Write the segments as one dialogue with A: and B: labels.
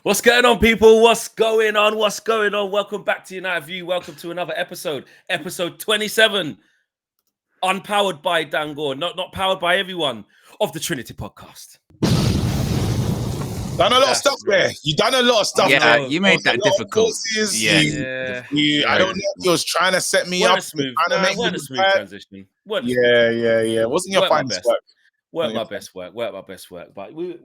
A: What's going on, people? What's going on? What's going on? Welcome back to United View. Welcome to another episode 27. Unpowered by Dan Gore, not powered by everyone, of the Trinity podcast.
B: Done a lot of stuff there. You done a lot of stuff.
C: Yeah, you made that difficult.
B: I don't know if you was trying to set me up.
A: A smooth transition.
B: Yeah. Wasn't your finest work.
A: Work my best work. But we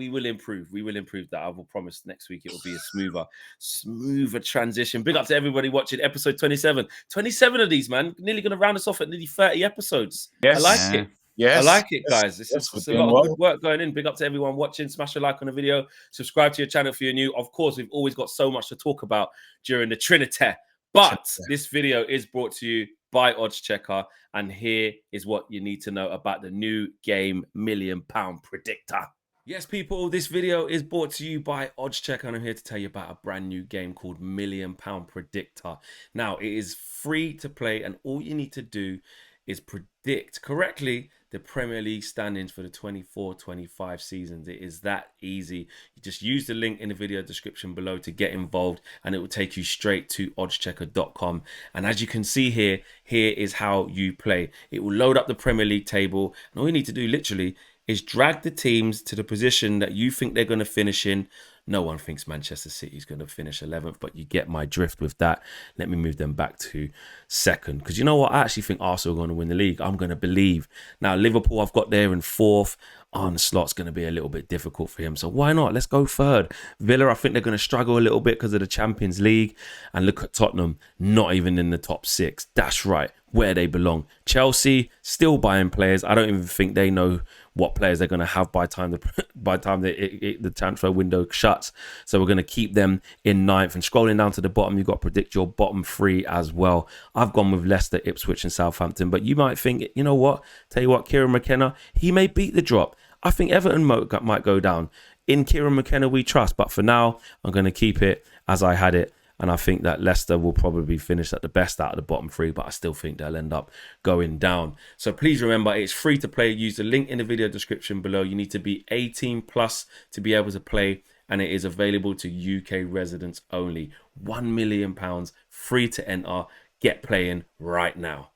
A: will improve. We will improve that. I will promise next week it will be a smoother transition. Big up to everybody watching episode 27. 27 of these, man. Nearly going to round us off at nearly 30 episodes.
B: Yes.
A: I like it.
B: Yes.
A: I like it, guys. It's a lot of good work going in. Big up to everyone watching. Smash a like on the video. Subscribe to your channel if you're new. Of course, we've always got so much to talk about during the Trinity. But this video is brought to you by Odds Checker. And here is what you need to know about the new game £1 million predictor. Yes, people, this video is brought to you by Odds Checker. And I'm here to tell you about a brand new game called £1 million predictor. Now, it is free to play. And all you need to do is predict correctly the Premier League standings for the 24-25 seasons. It is that easy. You just use the link in the video description below to get involved, and it will take you straight to oddschecker.com. And as you can see here is how you play. It will load up the Premier League table, and all you need to do literally is drag the teams to the position that you think they're going to finish in. No one thinks Manchester City is going to finish 11th, but you get my drift with that. Let me move them back to second. Because you know what? I actually think Arsenal are going to win the league. I'm going to believe. Now, Liverpool, I've got there in fourth. Arne Slot's going to be a little bit difficult for him. So why not? Let's go third. Villa, I think they're going to struggle a little bit because of the Champions League. And look at Tottenham, not even in the top six. That's right, where they belong. Chelsea, still buying players. I don't even think they know what players they're going to have by the time the transfer window shuts. So we're going to keep them in ninth. And scrolling down to the bottom, you've got to predict your bottom three as well. I've gone with Leicester, Ipswich and Southampton. But you might think, you know what? Tell you what, Kieran McKenna, he may beat the drop. I think Everton might go down. In Kieran McKenna we trust. But for now, I'm going to keep it as I had it. And I think that Leicester will probably finish at the best out of the bottom three, but I still think they'll end up going down. So please remember, it's free to play. Use the link in the video description below. You need to be 18 plus to be able to play, and it is available to UK residents only. £1 million, free to enter. Get playing right now.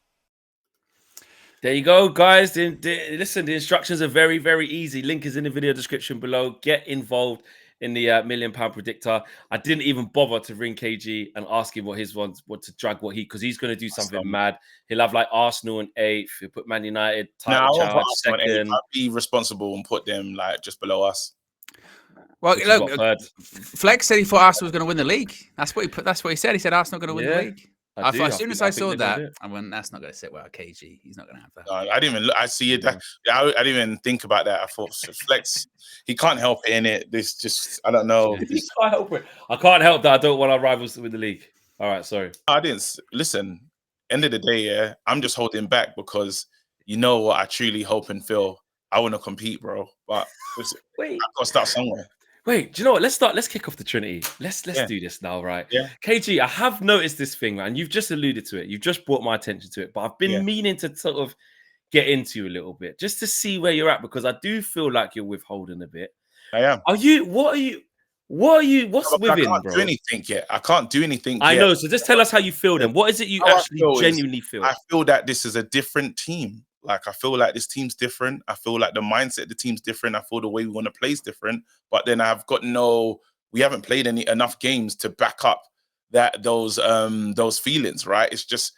A: There you go, guys. Listen, the instructions are very, very easy. Link is in the video description below. Get involved in the £1 million predictor. I didn't even bother to ring KG and ask him what his ones, because he's going to do something mad. He'll have like Arsenal in 8th. He'll put Man United charge second.
B: I'll be responsible and put them like just below us.
C: Well, look, Flex said he thought Arsenal was going to win the league. That's what he put. That's what he said. He said Arsenal going to win the league. As soon as I saw that, I went, that's not going to sit well. KG, he's not going to have that.
B: I didn't even. I see it. I didn't even think about that. I thought Flex, he can't help it in it. This just, I don't know.
A: He can't help it. I can't help that. I don't want our rivals to win the league. All right, sorry.
B: I didn't listen. End of the day, I'm just holding back because you know what I truly hope and feel. I want to compete, bro. But I've got to start somewhere.
A: Wait, do you know what? Let's kick off the Trinity. Let's do this now, right?
B: Yeah.
A: KG, I have noticed this thing, man. You've just alluded to it. You've just brought my attention to it. But I've been meaning to sort of get into you a little bit, just to see where you're at, because I do feel like you're withholding a bit.
B: I am.
A: What's within,
B: I can't do anything yet. I can't do anything yet.
A: I know. So just tell us how you feel then. What is it you actually genuinely feel?
B: I feel that this is a different team. Like, I feel like this team's different. I feel like the mindset of the team's different. I feel the way we want to play is different. But then we haven't played enough games to back up those feelings, right? It's just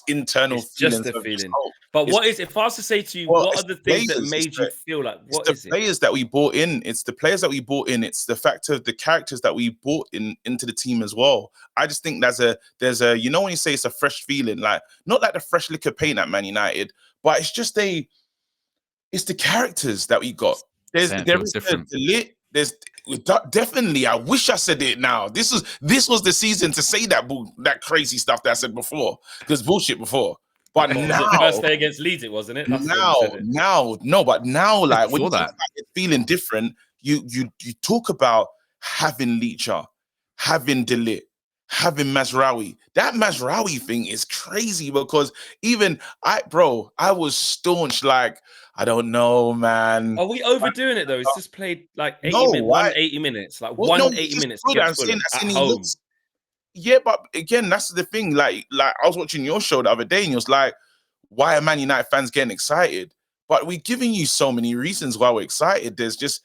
B: internal feelings.
A: Just a feeling. But what is, if I was to say to you, what are the things that made you feel like, what is it?
B: The players that we brought in. It's the players that we brought in. It's the fact of the characters that we brought into the team as well. I just think there's a, you know, when you say it's a fresh feeling, like, not like the fresh lick of paint at Man United, but it's just it's the characters that we got. There's definitely, I wish I said it now. This was the season to say that crazy stuff that I said before. There's bullshit before. But now,
A: the first day against Leeds, wasn't it?
B: But now, like, when it's feeling different, you talk about having Leacher, having De Ligt, having Mazraoui. That Mazraoui thing is crazy because even I was staunch. Like, I don't know, man.
A: Are we overdoing it though? It's just played like 80 minutes, like
B: well,
A: 180 minutes against Fulham at home.
B: Yeah, but again, that's the thing. Like I was watching your show the other day, and it was like, why are Man United fans getting excited? But we're giving you so many reasons why we're excited. There's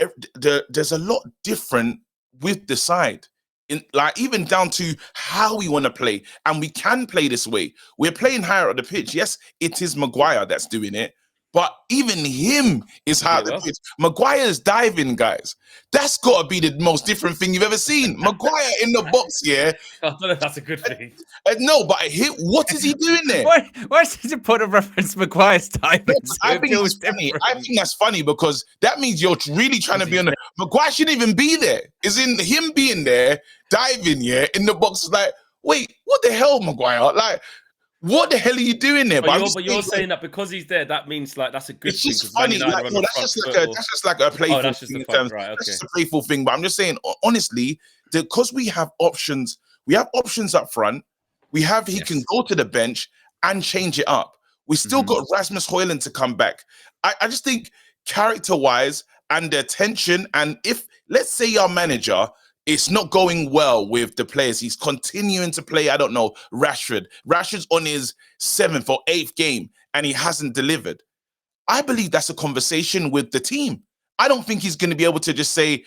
B: a lot different with the side. Like even down to how we want to play, and we can play this way. We're playing higher on the pitch. Yes, it is Maguire that's doing it, but even him is higher on the pitch. Maguire's diving, guys. That's got to be the most different thing you've ever seen. Maguire in the box, yeah.
A: I don't know if that's a good thing.
B: No, but what is he doing there?
C: Why is it put a reference to Maguire's diving?
B: I think it's funny. I think that's funny because that means you're really trying to be on the. Maguire shouldn't even be there. It's in him being there, diving, yeah, in the box. Like, wait, what the hell, Maguire? Like, what the hell are you doing there?
A: But you're saying that because he's there, that means like that's a good thing.
B: It's just funny. Like, no, that's just like a playful thing. Right, okay. That's just a playful thing. But I'm just saying, honestly, because we have options. We have options up front. We have he can go to the bench and change it up. We still got Rasmus Højlund to come back. I just think character-wise and the attention, and if let's say our manager, it's not going well with the players. He's continuing to play, I don't know, Rashford. Rashford's on his 7th or 8th game and he hasn't delivered. I believe that's a conversation with the team. I don't think he's going to be able to just say,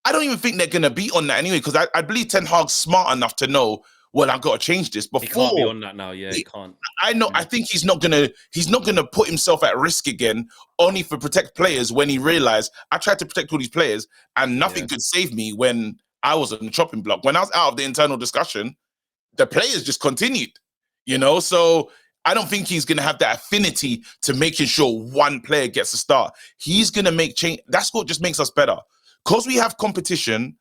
B: I don't even think they're going to be on that anyway, because I believe Ten Hag's smart enough to know, well, I've got to change this before.
A: He can't be on that now. Yeah, he can't.
B: I know. I think he's not gonna put himself at risk again, only for protect players when he realized I tried to protect all these players and nothing could save me when I was on the chopping block. When I was out of the internal discussion, the players just continued, you know? So I don't think he's going to have that affinity to making sure one player gets a start. He's going to make change. That's what just makes us better. Because we have competition,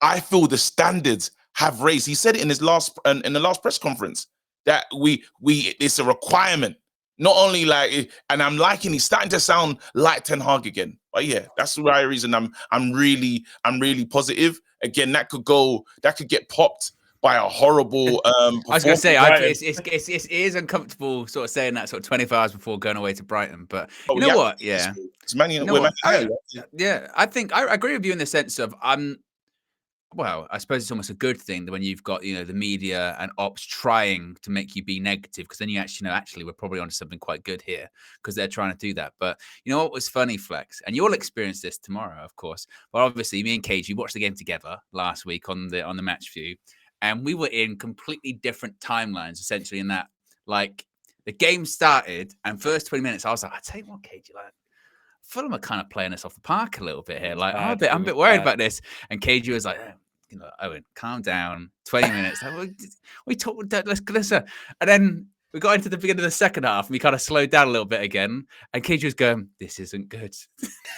B: I feel the standards have raised. He said it in his last in the last press conference that we it's a requirement. Not only like, and I'm liking, he's starting to sound like Ten Hag again. But yeah, that's the right reason I'm really positive. Again, that could get popped by a horrible
C: I was going to say, it is uncomfortable sort of saying that sort of 24 hours before going away to Brighton. But you know what? Yeah.
B: It's
C: I think I agree with you in the sense of well, I suppose it's almost a good thing that when you've got, you know, the media and ops trying to make you be negative, because then you actually know, actually, we're probably onto something quite good here because they're trying to do that. But you know what was funny, Flex? And you'll experience this tomorrow, of course. But obviously, me and KG watched the game together last week on the match view, and we were in completely different timelines, essentially, in that, like, the game started, and first 20 minutes, I was like, I tell you what, KG, like, Fulham are kind of playing us off the park a little bit here. Like, I'm a bit worried about this. And KG was like, you know, Owen, calm down. 20 minutes. Like, we talked. Let's. And then we got into the beginning of the second half, and we kind of slowed down a little bit again. And KG was going, "This isn't good.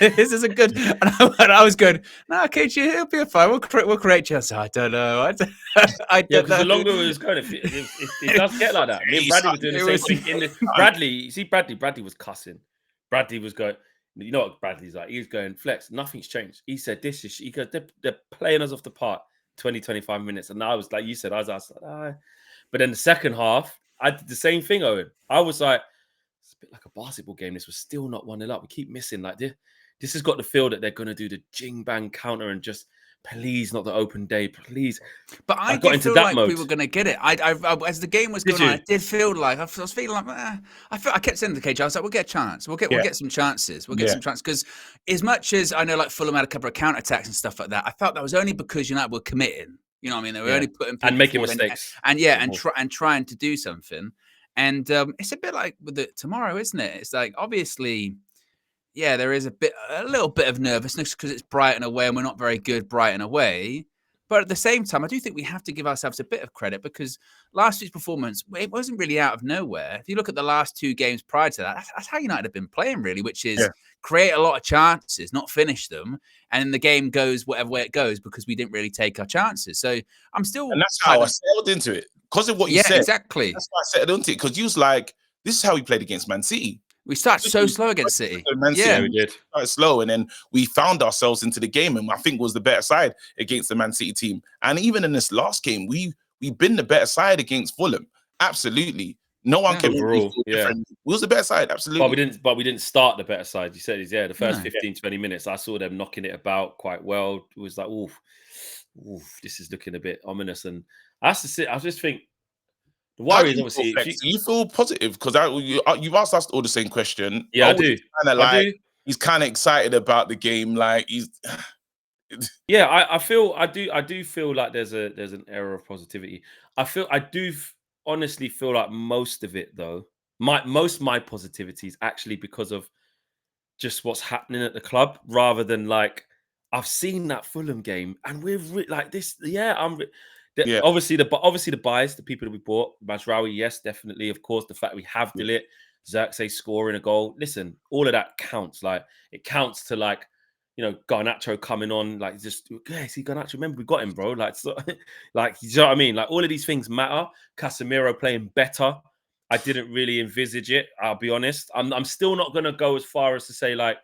C: This isn't good." And I was going, "No, KG, it'll be fine. We'll create chances." I don't know. I don't know.
A: Because the longer it was going, it does get like that. Me and Bradley were doing the same thing. Bradley, you see, Bradley was cussing. Bradley was going. You know what Bradley's like? He was going, Flex, nothing's changed. He said, he goes, they're playing us off the park 20, 25 minutes. And I was like, you said, I was like, But then the second half, I did the same thing, Owen. I was like, it's a bit like a basketball game. This was still not 1-0 up. We keep missing. Like, this has got the feel that they're going to do the jing-bang counter and just, please, not the open day, please.
C: But I got into that mode. We were going to get it. I as the game was going on, I did feel like I was feeling like I kept saying to the cage, I was like, we'll get a chance. We'll get some chances. We'll get some chances, because as much as I know, like Fulham had a couple of counter attacks and stuff like that, I felt that was only because United were committing. You know what I mean? They were only putting
A: and making mistakes
C: and trying to do something. And it's a bit like with it tomorrow, isn't it? It's like, obviously, yeah, there is a little bit of nervousness because it's Brighton away and we're not very good Brighton away. But at the same time, I do think we have to give ourselves a bit of credit, because last week's performance, it wasn't really out of nowhere. If you look at the last 2 games prior to that, that's how United have been playing, really, which is create a lot of chances, not finish them. And the game goes whatever way it goes because we didn't really take our chances. So I'm still...
B: And that's how I sailed into it. Because of what you said.
C: Yeah, exactly.
B: That's why I sailed into it. Because you was like, this is how we played against Man City.
C: We started so slow against City.
B: Yeah, we did. Started slow, and then we found ourselves into the game, and I think was the better side against the Man City team. And even in this last game, we we've been the better side against Fulham. Absolutely. No one can
A: overall,
B: different. We was the better side, absolutely.
A: But we didn't start the better side. You said the first 15, 20 minutes, I saw them knocking it about quite well. It was like, oof, this is looking a bit ominous. And I just think the worry is obviously.
B: Do you feel positive? Because you've asked us all the same question.
A: Yeah, I do.
B: He's kind of excited about the game. Like he's.
A: Yeah, I do feel like there's an air of positivity. I do honestly feel like most of it though, most of my positivity is actually because of just what's happening at the club, rather than like I've seen that Fulham game and we're like this. Yeah, obviously the buys, the people that we bought, Mazraoui, yes, definitely, of course, the fact we have Dillit, Xerxes scoring a goal. Listen, all of that counts. Like it counts to like. Garnacho coming on, like just see Garnacho. Remember, we got him, bro. Like, so, like you know what I mean. Like all of these things matter. Casemiro playing better. I didn't really envisage it. I'll be honest. I'm still not gonna go as far as to say like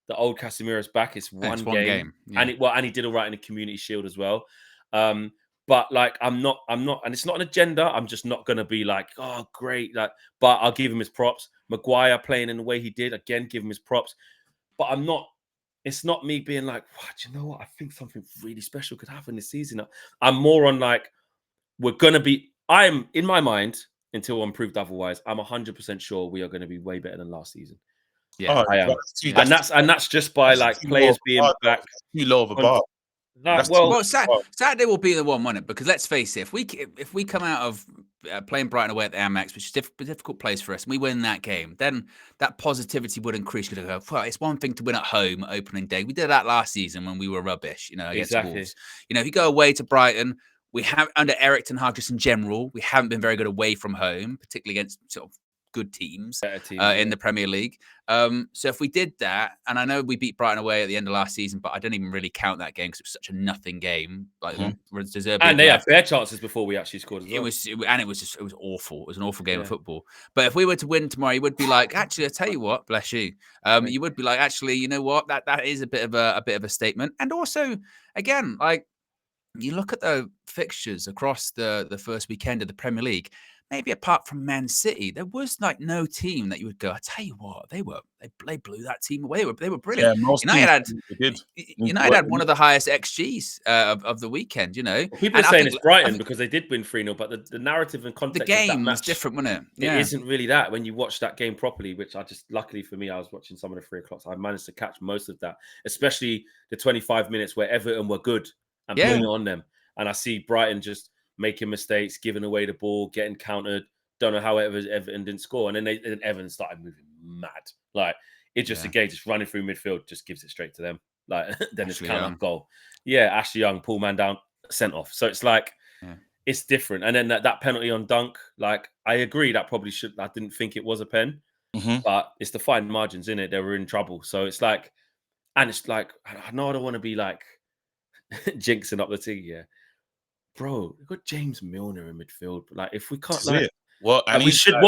A: the old Casemiro's back. It's one game. Yeah. And he did all right in the Community Shield as well. But like I'm not, and it's not an agenda. I'm just not gonna be like, oh great, like. But I'll give him his props. Maguire playing in the way he did, again, give him his props. But I'm not. It's not me being like, wow, do you know what? I think something really special could happen this season. I'm more on like, I'm in my mind, until I'm proved otherwise, I'm 100% sure we are going to be way better than last season. Yeah, I am. And that's just by like players being back.
B: Too low of a bar.
C: Saturday will be the one, won't it? Because let's face it, if we come out of playing Brighton away at the Amex, which is a difficult place for us, and we win that game, then that positivity would increase. You'd go, well, it's one thing to win at home opening day. We did that last season when we were rubbish, against Wolves. If you go away to Brighton, we have under Eric Ten Hag just in general, we haven't been very good away from home, particularly against sort of good teams in the Premier League. So if we did that, and I know we beat Brighton away at the end of last season, but I don't even really count that game because it was such a nothing game. Like
A: and they had fair chances before we actually scored as well.
C: It was awful. It was an awful game of football. But if we were to win tomorrow, you would be like, actually, I tell you what, bless you. You would be like, actually, you know what? That is a bit of a statement. And also, again, like you look at the fixtures across the first weekend of the Premier League. Maybe apart from Man City, there was like no team that you would go, I tell you what, they blew that team away. They were brilliant.
B: Yeah,
C: United had one of the highest XGs of the weekend,
A: Well, people are saying it's Brighton because they did win 3-0, but the narrative and context
C: the game
A: of that match
C: was different, wasn't it?
A: It isn't really that when you watch that game properly, which luckily for me, I was watching some of the 3 o'clock. So I managed to catch most of that, especially the 25 minutes where Everton were good and putting it on them. And I see Brighton just making mistakes, giving away the ball, getting countered. Don't know how Everton didn't score. And then Everton started moving mad. Like, it just, again, just running through midfield, just gives it straight to them. Like, then it's counter goal. Yeah, Ashley Young, pull man down, sent off. So it's like, it's different. And then that penalty on Dunk, like, I agree that probably I didn't think it was a pen. But it's the fine margins, in it. They were in trouble. So it's like, and it's like, I know I don't want to be like jinxing up the thing, bro, we've got James Milner in midfield. But like, if we can't, what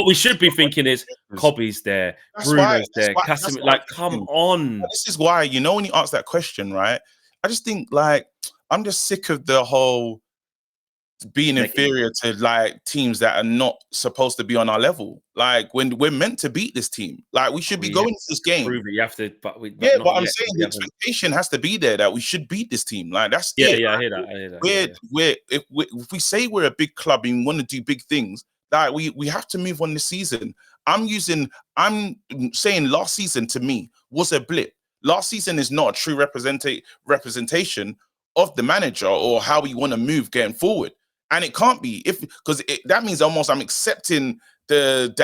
A: we should be thinking is Cobby's there, Bruno's there, Casemiro. Like, come on.
B: This is why, when you ask that question, right? I just think like I'm just sick of the whole being inferior to like teams that are not supposed to be on our level. Like when we're meant to beat this team, like we should be going to this game.
A: Prove it. You have to, but
B: I'm saying the expectation has to be there that we should beat this team. Like that's
A: I hear that.
B: If we say we're a big club and want to do big things, that we have to move on this season. I'm saying last season to me was a blip. Last season is not a true representation of the manager or how we want to move going forward. And it can't be because that means almost I'm accepting them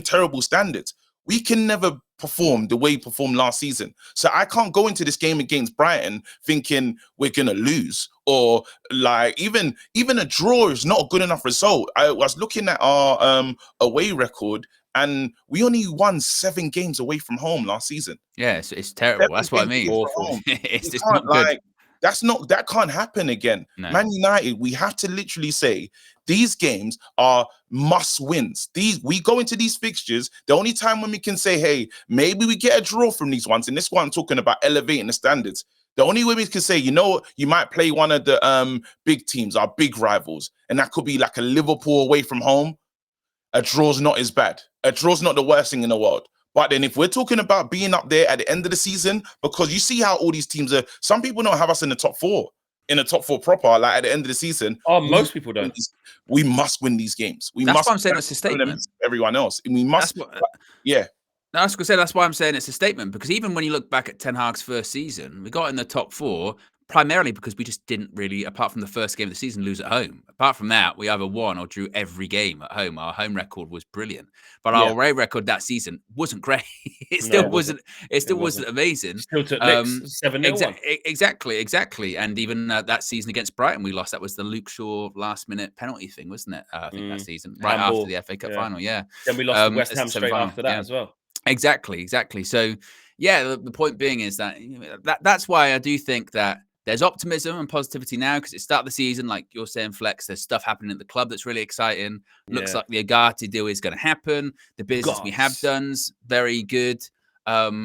B: terrible standards. We can never perform the way we performed last season. So I can't go into this game against Brighton thinking we're gonna lose, or like even a draw is not a good enough result. I was looking at our away record, and we only won 7 games away from home last season.
C: Yeah, it's terrible. That's what I mean. It's just not good.
B: That can't happen again. No. Man United, we have to literally say these games are must wins. We go into these fixtures. The only time when we can say, hey, maybe we get a draw from these ones, and this one I'm talking about elevating the standards. The only way we can say, you know, you might play one of the big teams, our big rivals, and that could be like a Liverpool away from home. A draw's not as bad. A draw's not the worst thing in the world. But then if we're talking about being up there at the end of the season, because you see how all these teams are, some people don't have us in the top four proper, like at the end of the season.
A: Oh, most people don't.
B: We must win these games.
C: That's
B: must
C: why I'm saying it's a statement.
B: Everyone else. We must. Yeah.
C: No, I was going to say, that's why I'm saying it's a statement, because even when you look back at Ten Hag's first season, we got in the top four primarily because we just didn't really, apart from the first game of the season, lose at home. Apart from that, we either won or drew every game at home. Our home record was brilliant, but our away record that season wasn't great. It still wasn't. It still wasn't amazing.
A: Still took 7-0.
C: Exactly. And even that season against Brighton, we lost. That was the Luke Shaw last-minute penalty thing, wasn't it? I think that season, right after the FA Cup final. Yeah.
A: Then we lost to West Ham straight after that as well.
C: Exactly. So, yeah, the point being is that, that's why I do think that there's optimism and positivity now, because it's start of the season, like you're saying, Flex, there's stuff happening at the club that's really exciting. Looks like the Agati deal is going to happen. The business we have done's very good. But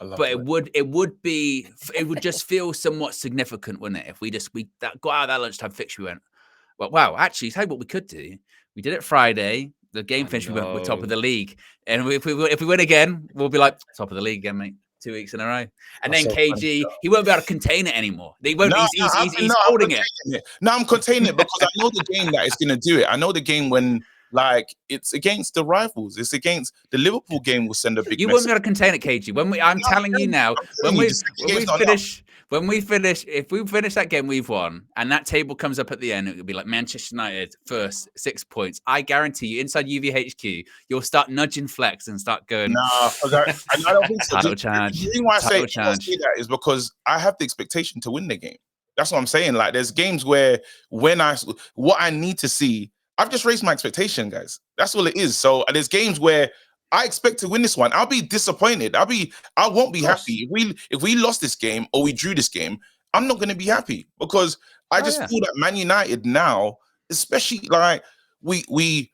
C: it would just feel somewhat significant, wouldn't it? If we got out of that lunchtime fixture, we went, well, wow, actually, tell you what we could do. We did it Friday. The game finished, we're top of the league. And if we win again, we'll be like, top of the league again, mate. 2 weeks in a row. And then KG, he won't be able to contain it anymore. He's holding it.
B: No, I'm containing it because I know the game that is going to do it. I know the game when, like, it's against the rivals. It's against the Liverpool game will send a big
C: message. You won't be able to contain it, KG. I'm telling you now, if we finish that game we've won, and that table comes up at the end, it will be like Manchester United first, 6 points. I guarantee you, inside UVHQ, you'll start nudging Flex and start going.
B: No, I don't think so.
C: Title charge.
B: The reason why I say that is because I have the expectation to win the game. That's what I'm saying. Like, there's games where what I need to see, I've just raised my expectation, guys. That's all it is. So there's games where I expect to win this one. I'll be disappointed. I won't be happy. If we lost this game or we drew this game, I'm not going to be happy, because I just feel that Man United now, especially, like, we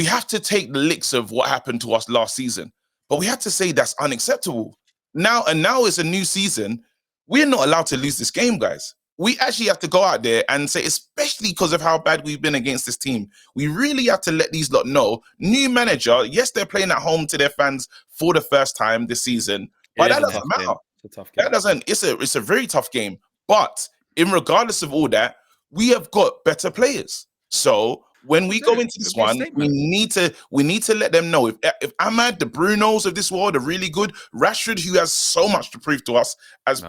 B: have to take the licks of what happened to us last season, but we have to say that's unacceptable. Now it's a new season. We're not allowed to lose this game, guys. We actually have to go out there and say, especially because of how bad we've been against this team, we really have to let these lot know. New manager, yes, they're playing at home to their fans for the first time this season, but that doesn't matter.
A: It's a tough game.
B: It's a very tough game. But regardless of all that, we have got better players. So when we go into this one, we need to let them know. If Ahmad, the Brunos of this world are really good, Rashford, who has so much to prove to us as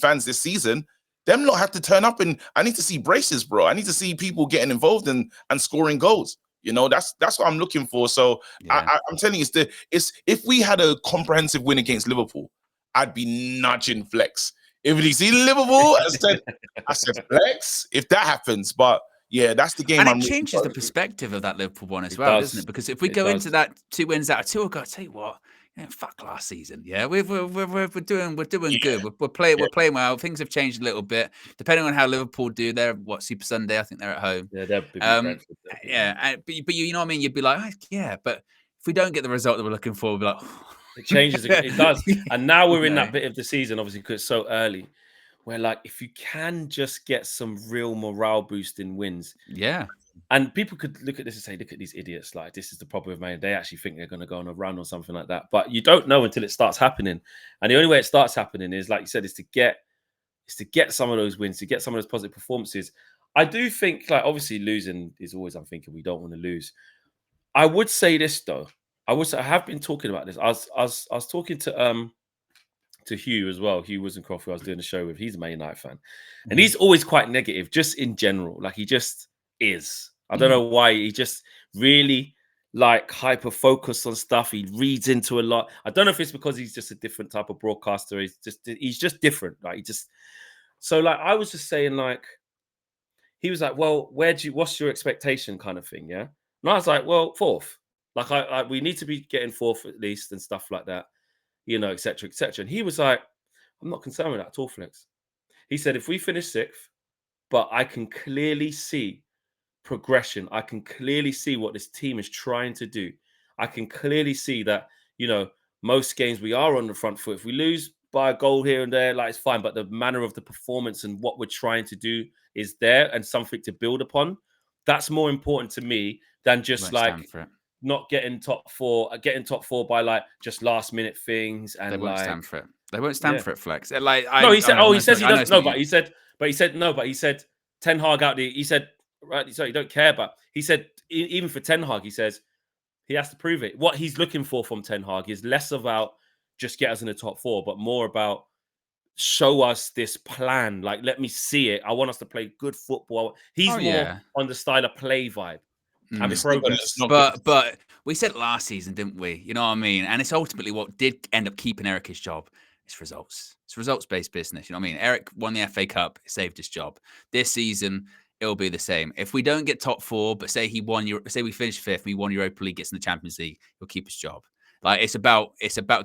B: fans this season, them lot have to turn up, and I need to see braces, bro. I need to see people getting involved and scoring goals. That's what I'm looking for. So I'm telling you, if we had a comprehensive win against Liverpool, I'd be nudging Flex. If you see Liverpool, I said Flex. If that happens, but yeah, that's the game.
C: And it changes the perspective of that Liverpool one as well, doesn't it? Because if we go into that 2 wins out of 2, I've got to tell you what. Yeah, fuck last season. Yeah, we're doing good. We're playing well. Things have changed a little bit depending on how Liverpool do. They're Super Sunday. I think they're at home.
A: Yeah, they're big.
C: But you know what I mean. You'd be like, but if we don't get the result that we're looking for, we'll be like,
A: it changes. It does. And now we're in that bit of the season, obviously, because it's so early, where, like, if you can just get some real morale boosting wins, and people could look at this and say, look at these idiots, like, this is the problem with Man. They actually think they're going to go on a run or something like that. But you don't know until it starts happening. And the only way it starts happening is, like you said, is to get some of those wins, to get some of those positive performances. I do think, like, obviously losing is always, I'm thinking we don't want to lose. I would say this though. I have been talking about this. I was talking to Hugh as well. Hugh Wizencroft, who I was doing a show with. He's a Man United fan. And he's always quite negative, just in general. Like, he just is. I don't know why. He just really, like, hyper focused on stuff. He reads into a lot. I don't know if it's because he's just a different type of broadcaster. He's just different. Like, so, like, I was just saying, like, he was like, well, what's your expectation kind of thing? Yeah. And I was like, well, 4th. Like, we need to be getting 4th at least and stuff like that, et cetera, et cetera. And he was like, I'm not concerned with that at all, Flex. He said, if we finish 6th, but I can clearly see progression. I can clearly see what this team is trying to do. I can clearly see that, most games we are on the front foot. If we lose, by a goal here and there, like it's fine. But the manner of the performance and what we're trying to do is there and something to build upon. That's more important to me than just like not getting top four by like just last minute things. And
C: they won't
A: like
C: stand for it. They won't stand for it, Flex. Like,
A: he said he doesn't know, but he said Ten Hag out there. He said, right, so you don't care, but he said even for Ten Hag, he says he has to prove it. What he's looking for from Ten Hag is less about just get us in the top four, but more about show us this plan. Like, let me see it. I want us to play good football. He's more on the style of play vibe.
C: But we said last season, didn't we? You know what I mean? And it's ultimately what did end up keeping Eric his job. It's results. It's results-based business. You know what I mean? Eric won the FA Cup, saved his job. This season, it'll be the same. If we don't get top four, but say we finish fifth, we won Europa League, gets in the Champions League, he'll keep his job. Like it's about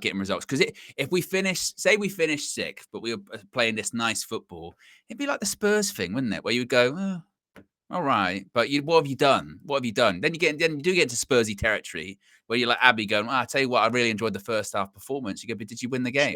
C: getting results. Because if we finish sixth, but we were playing this nice football, it'd be like the Spurs thing, wouldn't it? Where you would go, oh, all right, but what have you done? What have you done? Then you do get into Spursy territory where you're like Abby going, I tell you what, I really enjoyed the first half performance. You go, but did you win the game?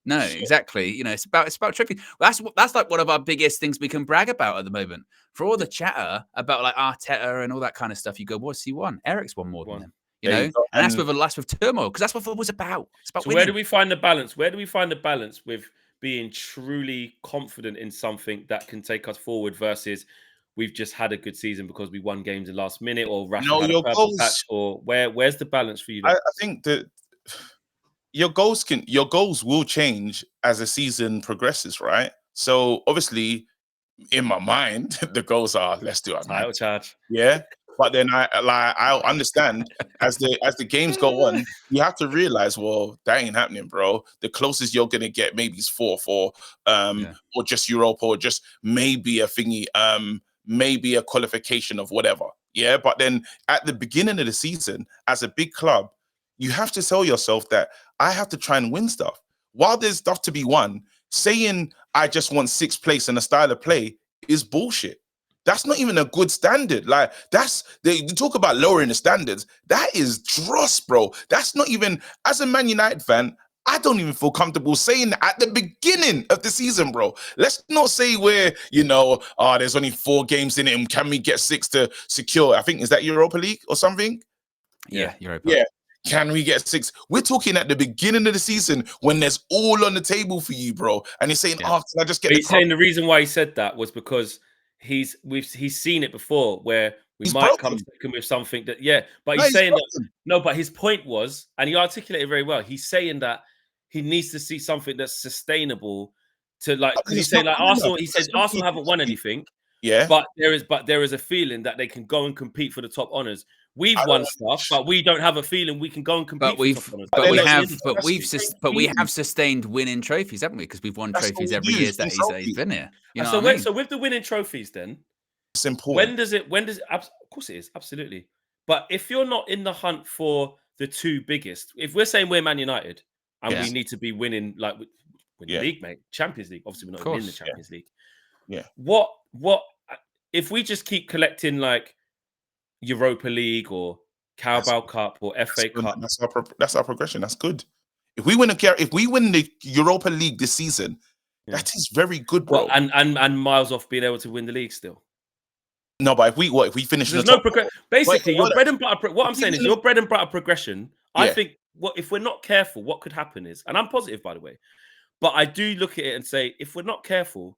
C: No, exactly. You know, it's about trophy. That's like one of our biggest things we can brag about at the moment. For all the chatter about like Arteta and all that kind of stuff, you go, what's he won? Eric's won more than him. You know, and that's with turmoil, because that's what football's about. It's about winning.
A: Where do we find the balance? Where do we find the balance with being truly confident in something that can take us forward versus we've just had a good season because we won games in the last minute, or Rashford had a purple patch, or where's the balance for you?
B: I think that your goals will change as the season progresses, right? So obviously, in my mind, the goals are let's do our
A: title charge.
B: Yeah. But then I understand as the games go on, you have to realize, well, that ain't happening, bro. The closest you're gonna get maybe is fourth, or just Europa, or just maybe a thingy, maybe a qualification of whatever. Yeah. But then at the beginning of the season, as a big club, you have to tell yourself that I have to try and win stuff. While there's stuff to be won, saying I just want sixth place and a style of play is bullshit. That's not even a good standard. Like you talk about lowering the standards. That is dross, bro. That's not even, as a Man United fan, I don't even feel comfortable saying that at the beginning of the season, bro. Let's not say we're, there's only 4 games in it and can we get 6 to secure? I think, is that Europa League or something?
C: Yeah, Europa.
B: Yeah. Can we get 6? We're talking at the beginning of the season when there's all on the table for you, bro. And he's saying, can I just get
A: He's saying the reason why he said that was because he's seen it before where he's might broken. Come second with something that, but he's saying broken. But his point was, and he articulated very well, he's saying that he needs to see something that's sustainable to like, because he's saying like Arsenal, he said Arsenal haven't won anything.
B: Yeah.
A: But there is a feeling that they can go and compete for the top honors. We've won stuff, but we don't have a feeling we can go and compete.
C: But we have sustained winning trophies, haven't we? Because we've won trophies every year that he's been here. You know
A: so with the winning trophies, then
B: it's important.
A: When does it? Of course it is, absolutely. But if you're not in the hunt for the 2 biggest, if we're saying we're Man United and we need to be winning, like win the league, mate, Champions League. Obviously, we're not in the Champions League.
B: Yeah.
A: What if we just keep collecting like Europa League or Carabao Cup or FA Cup?
B: That's our progression. That's good. If we win the Europa League this season, that is very good, bro.
A: Well, and miles off being able to win the league still.
B: No, but if we finish,
A: there's no progression. Basically, your bread and butter. What I'm saying is your bread and butter progression. I think if we're not careful, what could happen is, and I'm positive by the way, but I do look at it and say, if we're not careful,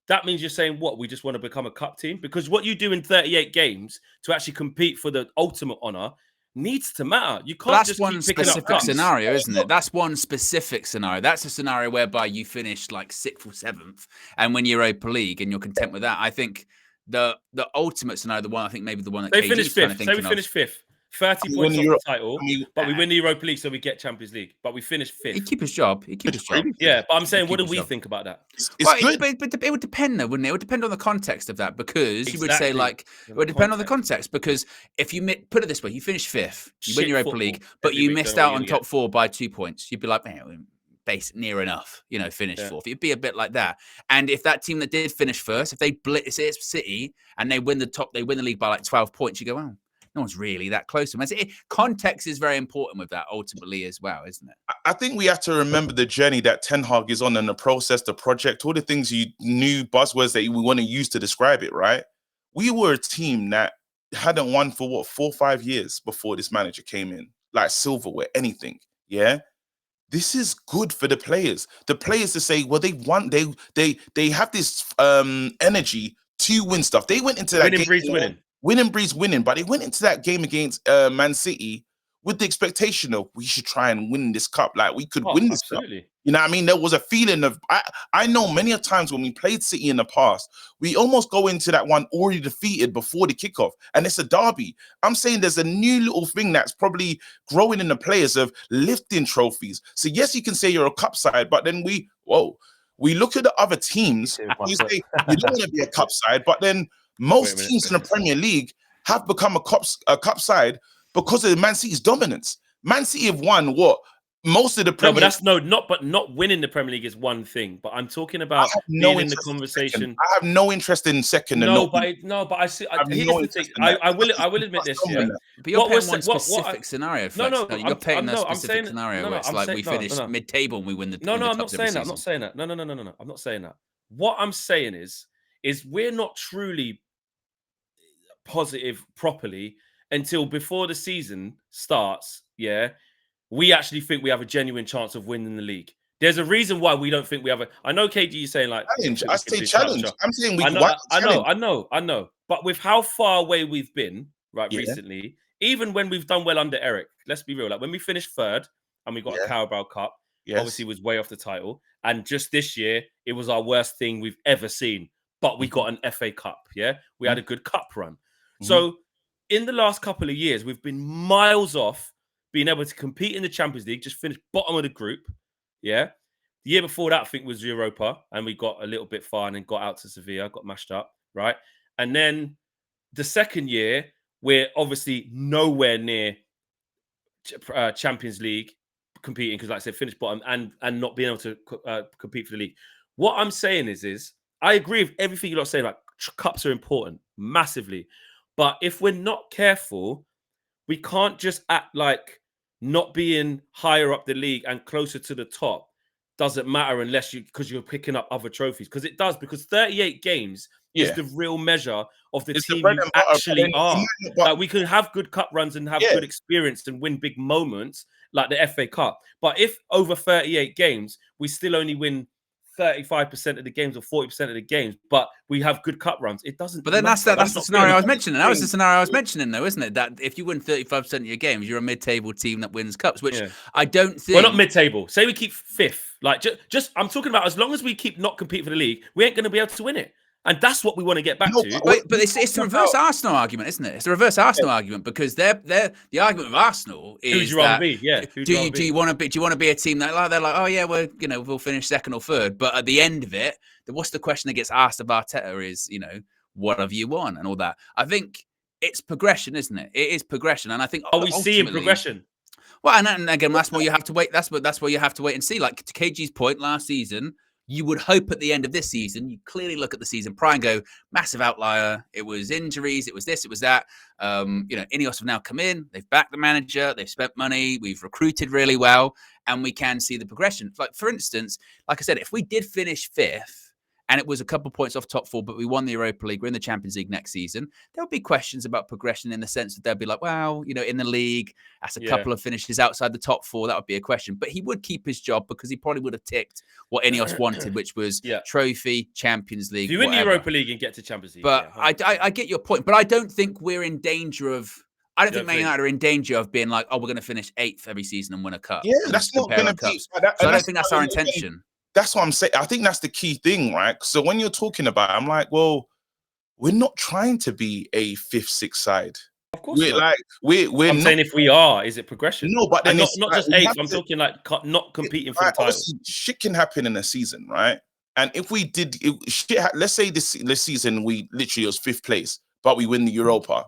A: that means you're saying what? We just want to become a cup team? Because what you do in 38 games to actually compete for the ultimate honor needs to matter. You can't just keep picking up cups.
C: Scenario, isn't it? That's one specific scenario. That's a scenario whereby you finish like 6th or 7th and win Europa League and you're content with that. I think the ultimate scenario, the one I think maybe the one that
A: they finished 5th. Say we finished 5th. 30 points off the title, but we win the Europa League, so we get Champions League. But we finished 5th.
C: He'd keep his job.
A: Yeah, but I'm saying, what do we think about that?
C: But it would depend, though, wouldn't it? It would depend on the context of that, because you would say, like, it would depend on the context. Because if you put it this way, you finish 5th, you win Europa League, but you missed out on top 4 by 2 points, you'd be like, man, base near enough, finish 4th. It'd be a bit like that. And if that team that did finish first, if they blitz City and they win the league by like 12 points, you go, wow. no one's really that close to him. Context is very important with that ultimately as well, isn't it?
B: I think we have to remember the journey that Ten Hag is on and the process, the project, all the things you knew, buzzwords that we want to use to describe it, right? We were a team that hadn't won for what, 4 or 5 years before this manager came in, like silverware, anything. Yeah. This is good for the players. The players to say, well, they want, they have this energy to win stuff. They went into that
A: winning
B: game,
A: breeds winning.
B: Winning breeds winning, but they went into that game against Man City with the expectation of we should try and win this cup. Like we could win this cup. You know what I mean? There was a feeling of, I know many of times when we played City in the past, we almost go into that one already defeated before the kickoff. And it's a derby. I'm saying there's a new little thing that's probably growing in the players of lifting trophies. So yes, you can say you're a cup side, but then we look at the other teams. You say you don't want to be a cup side, but then most teams in the Premier League have become a cup side because of Man City's dominance. Man City have won what? Most of the Premier
A: not winning the Premier League is one thing, but I'm talking about being in the conversation.
B: I have no interest in second.
A: But I see. Here's the thing. I will admit this. Yeah,
C: but you're painting one specific scenario. You're painting a specific scenario where it's like we finish mid-table and we win the.
A: No, I'm not saying that. I'm not saying that. No. I'm not saying that. What I'm saying is we're not truly positive properly until before the season starts. Yeah. We actually think we have a genuine chance of winning the league. There's a reason why we don't think we have a. I know KG is saying like
B: challenge. I say challenge. I'm saying we.
A: I know. But with how far away we've been recently, even when we've done well under Eric, let's be real. Like when we finished third and we got a Carabao Cup, obviously was way off the title. And just this year, it was our worst thing we've ever seen. But we got an FA Cup. Yeah, we had a good cup run. So in the last couple of years, we've been miles off being able to compete in the Champions League, just finished bottom of the group. Yeah. The year before that, I think, was Europa, and we got a little bit far and then got out to Sevilla, got mashed up, right? And then the second year, we're obviously nowhere near Champions League competing because, like I said, finished bottom and not being able to compete for the league. What I'm saying is I agree with everything you're not saying. Like cups are important, massively. But if we're not careful, we can't just act like not being higher up the league and closer to the top doesn't matter unless because you're picking up other trophies. Because it does, because 38 games is the real measure of the team you actually are. Like we can have good cup runs and have good experience and win big moments like the FA Cup. But if over 38 games, we still only win 35% of the games or 40% of the games, but we have good cup runs, it doesn't.
C: But then that's the scenario I was mentioning. That was the scenario I was mentioning, though, isn't it? That if you win 35% of your games, you're a mid-table team that wins cups, which I don't think.
A: We're not mid-table. Say we keep fifth. Like just I'm talking about as long as we keep not competing for the league, we ain't going to be able to win it. And that's what we want to get back to.
C: But it's the reverse Arsenal argument, isn't it? It's the reverse Arsenal argument because the argument with Arsenal is
A: who'd you want to be? Yeah.
C: Do you want to be a team that they're like, oh yeah, we'll finish second or third, but at the end of it, what's the question that gets asked of Arteta is, what have you won and all that. I think it's progression, isn't it? It is progression, and I think
A: are we seeing progression?
C: Well, and again, that's where you have to wait. That's where you have to wait and see. Like to KG's point, last season. You would hope at the end of this season, you clearly look at the season prior and go, massive outlier. It was injuries. It was this. It was that. Inos have now come in. They've backed the manager. They've spent money. We've recruited really well. And we can see the progression. Like, for instance, like I said, if we did finish fifth and it was a couple of points off top four, but we won the Europa League, we're in the Champions League next season, there'll be questions about progression in the sense that they'll be like, well, in the league, that's a couple of finishes outside the top four. That would be a question. But he would keep his job because he probably would have ticked what Inos wanted, which was trophy, Champions League.
A: If you win the Europa League and get to Champions League.
C: But I get your point. But I don't think we're in danger of... I don't think Man United are in danger of being like, oh, we're going to finish 8th every season and win a cup.
B: Yeah, that's not going to be...
C: So I don't think that's our intention.
B: That's what I'm saying. I think that's the key thing, right? So when you're talking about it, I'm like, well, we're not trying to be a 5th, 6th side.
A: Of course not. I'm saying if we are, is it progression?
B: No, but then
A: not just 8th. I'm talking like not competing for the title.
B: Shit can happen in a season, right? And if we did, let's say this season we literally was 5th place, but we win the Europa.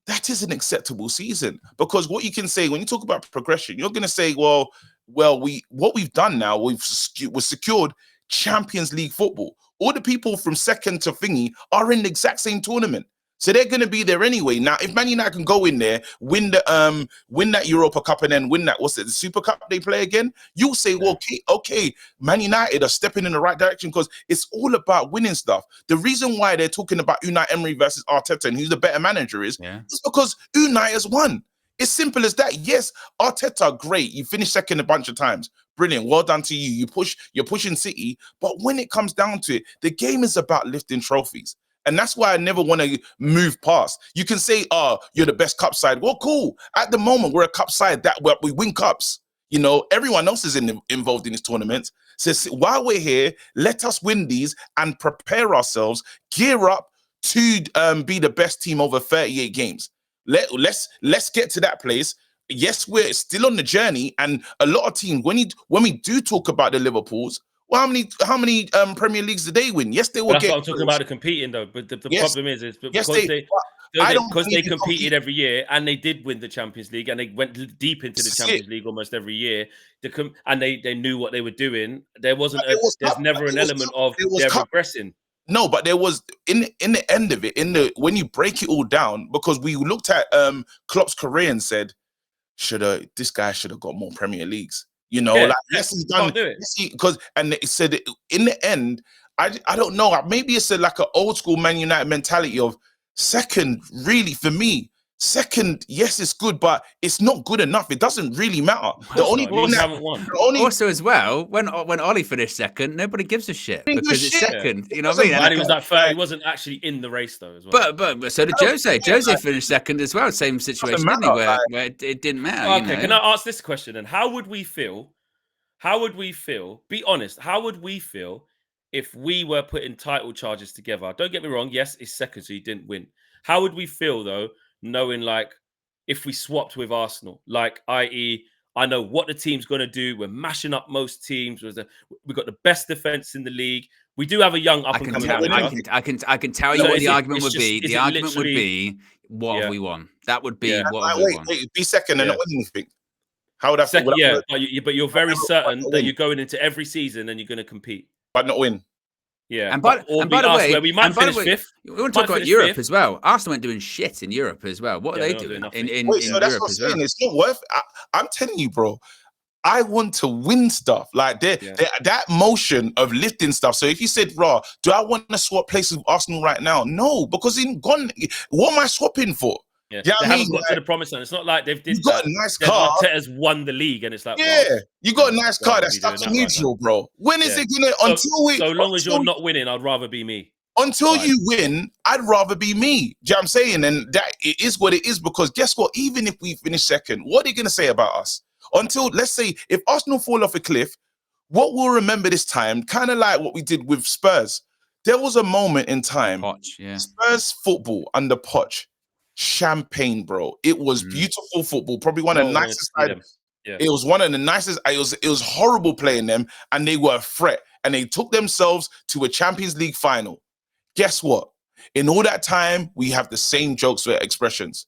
B: That is an acceptable season because what you can say when you talk about progression, you're going to say, well, what we've done now, we've secured Champions League football. All the people from second to thingy are in the exact same tournament. So they're going to be there anyway. Now, if Man United can go in there, win that Europa Cup and then win that, the Super Cup they play again, you'll say, well, okay, Man United are stepping in the right direction because it's all about winning stuff. The reason why they're talking about Unai Emery versus Arteta and who's the better manager is because Unai has won. It's simple as that. Yes, Arteta, great. You finished second a bunch of times. Brilliant. Well done to you. You're pushing City. But when it comes down to it, the game is about lifting trophies. And that's why I never want to move past. You can say, oh, you're the best cup side. Well, cool. At the moment, we're a cup side that we win cups. You know, everyone else is involved in this tournament. So while we're here, let us win these and prepare ourselves, gear up to be the best team over 38 games. Let's get to that place. Yes, we're still on the journey. And a lot of teams, when we do talk about the Liverpools, well, how many Premier Leagues did they win? Yes, they will.
A: That's what I'm talking about, the competing though. But the problem is because they competed every year and they did win the Champions League and they went deep into the Champions League almost every year. And they knew what they were doing. There wasn't. There's never an element of they're regressing.
B: No, but there was in the end of it, when you break it all down, because we looked at Klopp's career and said, this guy should have got more Premier Leagues. You know, yes, he's done it. Because and it said in the end, I don't know. Maybe it's like an old school Man United mentality of second. Really, for me, second, yes, it's good, but it's not good enough. It doesn't really matter.
C: Also, as well, when Ollie finished second, nobody gives a shit because it's second. You know what I mean?
A: And he was like third. He wasn't actually in the race though, as well.
C: But so did Jose. Jose finished second as well. Same situation, didn't he? Where it didn't matter.
A: Okay, can I ask this question then? How would we feel? Be honest. How would we feel if we were putting title charges together? Don't get me wrong. Yes, it's second, so you didn't win. How would we feel though, knowing like if we swapped with Arsenal, like i.e., I know what the team's going to do. We're mashing up most teams. We've got the best defense in the league. We do have a young up and coming manager.
C: I can tell you what the argument would be. The argument would be, what have we won? That would be what have we won.
B: Be second and not win anything. How would I feel?
A: But you're very certain that you're going into every season and you're going to compete,
B: but not win.
A: Yeah,
C: and by the way,
A: we might finish fifth.
C: We want to talk about Europe as well. Arsenal weren't doing shit in Europe as well. What are they doing in Europe as well?
B: It's not worth. I'm telling you, bro. I want to win stuff like that motion of lifting stuff. So if you said, "Raw, do I want to swap places with Arsenal right now?" No, because what am I swapping for?
A: Yeah, they haven't got to the promised land. It's not like they've
B: got a nice car.
A: Arteta's won the league, and it's like,
B: you got a nice car that's stuck to neutral, bro. When is it gonna?
A: So long as you're not winning, I'd rather be me.
B: Until you win, I'd rather be me. Do you know what I'm saying? And that it is what it is, because guess what? Even if we finish second, what are they gonna say about us? Until, let's say, if Arsenal fall off a cliff, what we'll remember this time, kind of like what we did with Spurs. There was a moment in time, Spurs football under Poch. Champagne, bro. It was beautiful football. Probably one of the nicest. It was one of the nicest. It was horrible playing them, and they were a threat. And they took themselves to a Champions League final. Guess what? In all that time, we have the same jokes or expressions.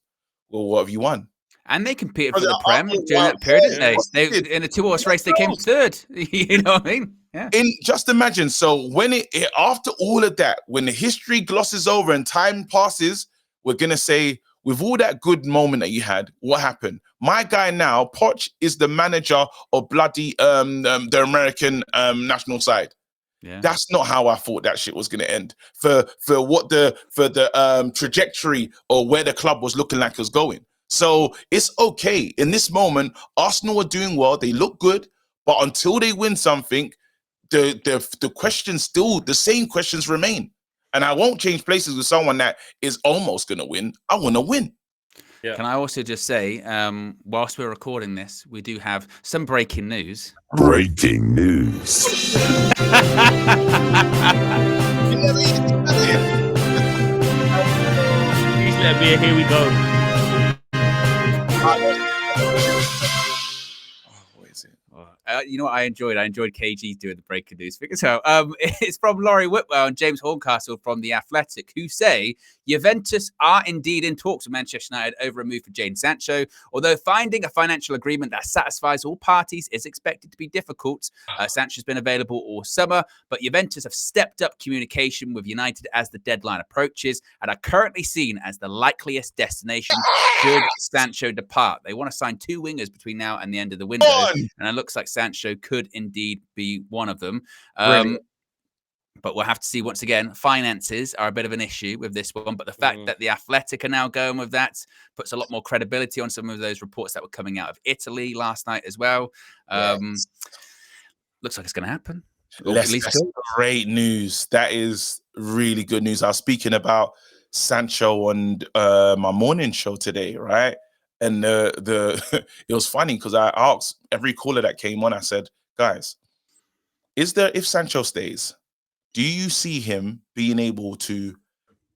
B: Well, what have you won?
C: And they competed for the Prem during that period, didn't they? In a 2-horse race, they came third. You know what I mean? Yeah.
B: Just imagine. So when after all of that, when the history glosses over and time passes, we're going to say, with all that good moment that you had, what happened? My guy now, Poch, is the manager of bloody the American national side. Yeah. That's not how I thought that shit was going to end. For the trajectory or where the club was looking like it was going. So it's okay. In this moment, Arsenal are doing well. They look good. But until they win something, the questions still, the same questions remain. And I won't change places with someone that is almost going to win. I want to win.
C: Yeah. Can I also just say, whilst we're recording this, we do have some breaking news.
D: Breaking news.
A: Please let me. Here we go.
B: is it?
C: You know what I enjoyed? I enjoyed KG doing the breaking news figure. So it's from Laurie Whitwell and James Horncastle from The Athletic, who say Juventus are indeed in talks with Manchester United over a move for Jadon Sancho. Although finding a financial agreement that satisfies all parties is expected to be difficult. Sancho's been available all summer, but Juventus have stepped up communication with United as the deadline approaches and are currently seen as the likeliest destination should Sancho depart. They want to sign 2 wingers between now and the end of the window, and it looks like Sancho could indeed be one of them. But we'll have to see. Once again, finances are a bit of an issue with this one, but the fact that The Athletic are now going with that puts a lot more credibility on some of those reports that were coming out of Italy last night as well. Looks like it's going to happen.
B: That's great news. That is really good news. I was speaking about Sancho on my morning show today, right? And it was funny because I asked every caller that came on, I said, guys, if Sancho stays, do you see him being able to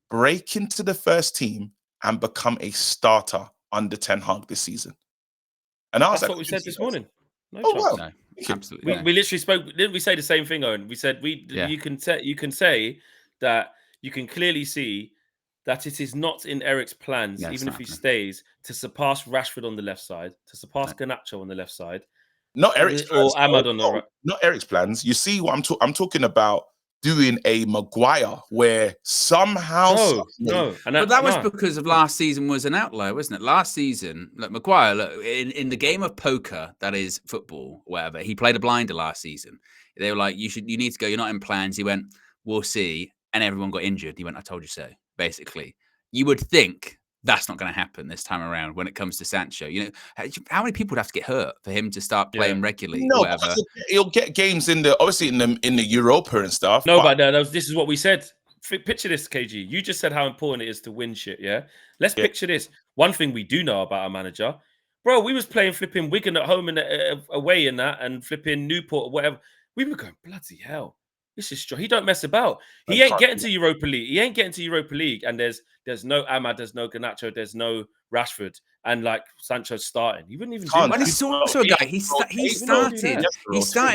B: break into the first team and become a starter under Ten Hag this season? And I was
A: That's what we said this morning. No
B: oh,
A: chance.
B: wow.
C: No, absolutely.
A: We literally spoke. Didn't we say the same thing, Owen? We said you can say that you can clearly see that it is not in Eric's plans, even if he stays, to surpass Rashford on the left side, to surpass Garnacho on the left side,
B: not Eric's plans,
A: or Ahmad on the right.
B: Not Eric's plans. You see what I'm talking about? Doing a Maguire where somehow
C: but that was because of last season was an outlier, wasn't it? Last season, look, Maguire, in the game of poker that is football, whatever, he played a blinder last season. They were like, you need to go. You're not in plans. He went, we'll see, and everyone got injured. He went, I told you so. Basically, you would think that's not going to happen this time around when it comes to Sancho. You know, how many people would have to get hurt for him to start playing regularly?
B: No, he'll get games in the Europa and stuff.
A: No, but this is what we said. Picture this, KG. You just said how important it is to win shit. Yeah, let's picture this. One thing we do know about our manager, bro. We was playing flipping Wigan at home and away in that, and flipping Newport or whatever. We were going bloody hell. This is strong. He don't mess about. He ain't getting to Europa League. He ain't getting to Europa League. And there's no Ahmad, there's no Garnacho, there's no Rashford, and like Sancho's starting. He wouldn't even do that.
C: And he's also a guy. He started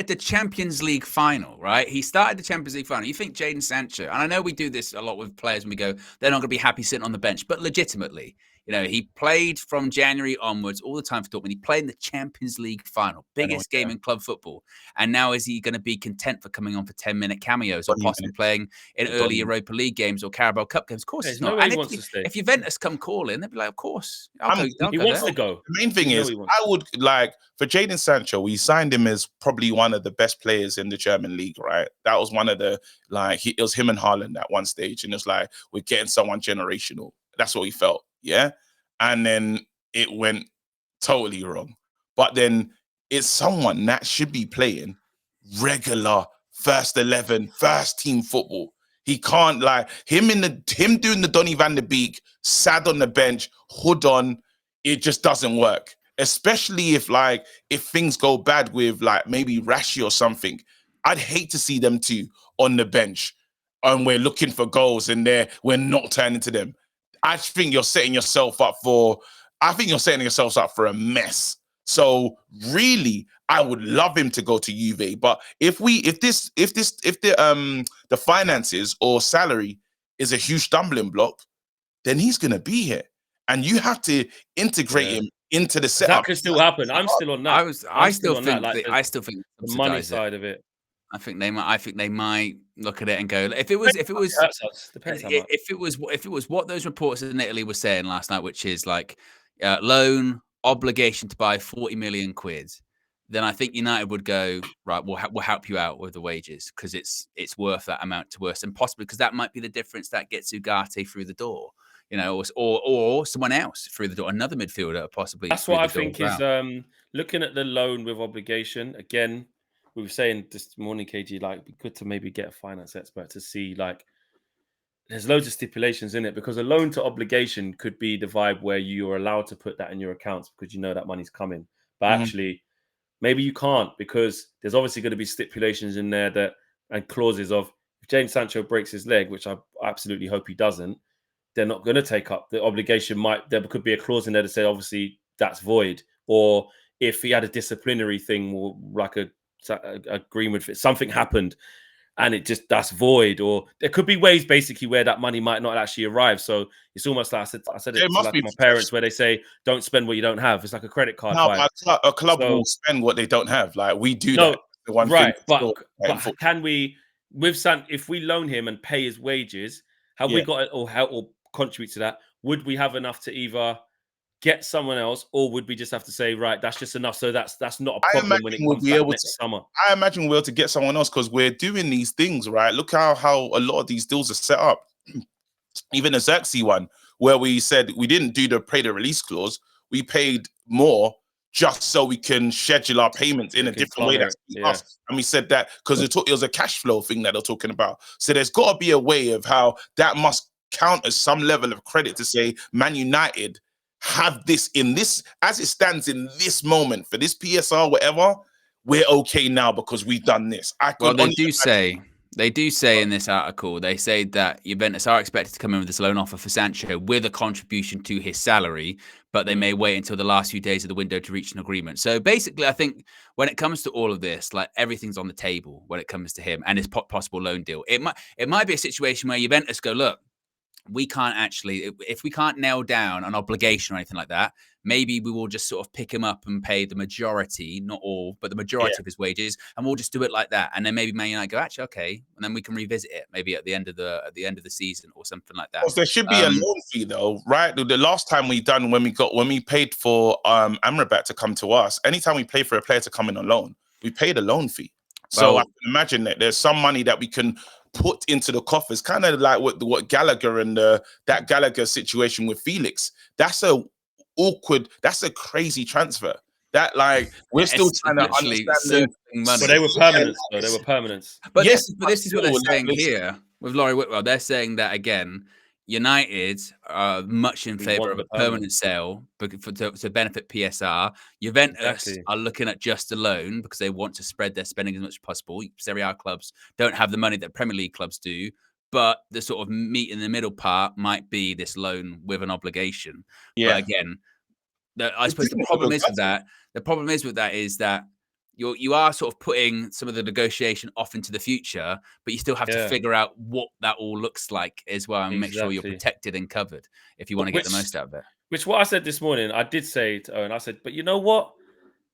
C: the Champions League final, right? He started the Champions League final. You think Jadon Sancho, and I know we do this a lot with players, and we go, they're not going to be happy sitting on the bench, but legitimately. You know, he played from January onwards all the time for Dortmund. He played in the Champions League final, biggest game in club football. And now is he going to be content for coming on for 10-minute cameos or possibly playing in early Europa League games or Carabao Cup games? Of course he's not. And if Juventus come calling, they'd be like, of course.
A: He wants to go.
B: The main thing is, I would like, for Jadon Sancho, we signed him as probably one of the best players in the German league, right? That was one of the, it was him and Haaland at one stage. And it's like, we're getting someone generational. That's what we felt. Yeah. And then it went totally wrong. But then it's someone that should be playing regular first 11, first team football. He can't him doing the Donny van der Beek, sat on the bench, hood on. It just doesn't work. Especially if things go bad with maybe Rashi or something. I'd hate to see them two on the bench and we're looking for goals and we're not turning to them. I think you're setting yourself up for a mess. So really, I would love him to go to Juve. But if the finances or salary is a huge stumbling block, then he's gonna be here. And you have to integrate him into the setup.
A: That could still happen. I'm still on that.
C: I still think
A: the money side of it.
C: I think they might look at it and go, if it was what those reports in Italy were saying last night, which is loan obligation to buy 40 million quid, then I think United would go, right, we'll help you out with the wages because it's worth that amount to us, and possibly because that might be the difference that gets Ugarte through the door, you know, or someone else through the door, another midfielder possibly.
A: That's what I think is looking at the loan with obligation again. We were saying this morning, KG, it'd be good to maybe get a finance expert to see, there's loads of stipulations in it because a loan to obligation could be the vibe where you are allowed to put that in your accounts because you know that money's coming. But actually, maybe you can't because there's obviously going to be stipulations in there and clauses of if Jadon Sancho breaks his leg, which I absolutely hope he doesn't, they're not going to take up the obligation. There could be a clause in there to say, obviously, that's void. Or if he had a disciplinary thing or like a agreement, something happened and that's void, or there could be ways basically where that money might not actually arrive. So it's almost like I said it to like my parents, where they say, don't spend what you don't have. It's like a credit card.
B: No, but a club will spend what they don't have. Like we do that. The one
A: right,
B: thing
A: but can we, with if we loan him and pay his wages, have we got it or contribute to that? Would we have enough to either get someone else, or would we just have to say, right, that's just enough? So that's not a problem when it comes back next summer.
B: I imagine we'll be able to get someone else because we're doing these things, right? Look how a lot of these deals are set up. Even the Xerxes one, where we said we didn't do the pay the release clause, we paid more just so we can schedule our payments in a different way. That's us. And we said that because it was a cash flow thing that they're talking about. So there's got to be a way of how that must count as some level of credit to say Man United have this in this, as it stands in this moment for this PSR, whatever, we're okay now because we've done this.
C: Well, they do say in this article, they say that Juventus are expected to come in with this loan offer for Sancho with a contribution to his salary, but they may wait until the last few days of the window to reach an agreement. So basically, I think when it comes to all of this, like everything's on the table when it comes to him and his possible loan deal. It might be a situation where Juventus go, look, we can't actually, if we can't nail down an obligation or anything like that, maybe we will just sort of pick him up and pay the majority, not all, but the majority of his wages, and we'll just do it like that. And then maybe Man United go, actually, okay, and then we can revisit it maybe at the end of the season or something like that.
B: Well, there should be a loan fee though, right? The last time we done when we paid for Amrabat to come to us, anytime we pay for a player to come in on loan, we paid a loan fee. So I can imagine that there's some money that we can put into the coffers, kind of like what Gallagher and that Gallagher situation with Felix. That's a crazy transfer. That we're still trying to understand.
A: But they were permanent. Though. They were permanent.
C: But this is what they're saying here with Laurie Whitwell. They're saying that again, United are much in favour of a permanent sale to benefit PSR. Juventus are looking at just a loan because they want to spread their spending as much as possible. Serie A clubs don't have the money that Premier League clubs do, but the sort of meet in the middle part might be this loan with an obligation. But again, I suppose the problem is with that is that you are sort of putting some of the negotiation off into the future, but you still have to figure out what that all looks like as well and make sure you're protected and covered if you want to get the most out of it.
A: Which what I said this morning, I did say to Owen, I said, but you know what?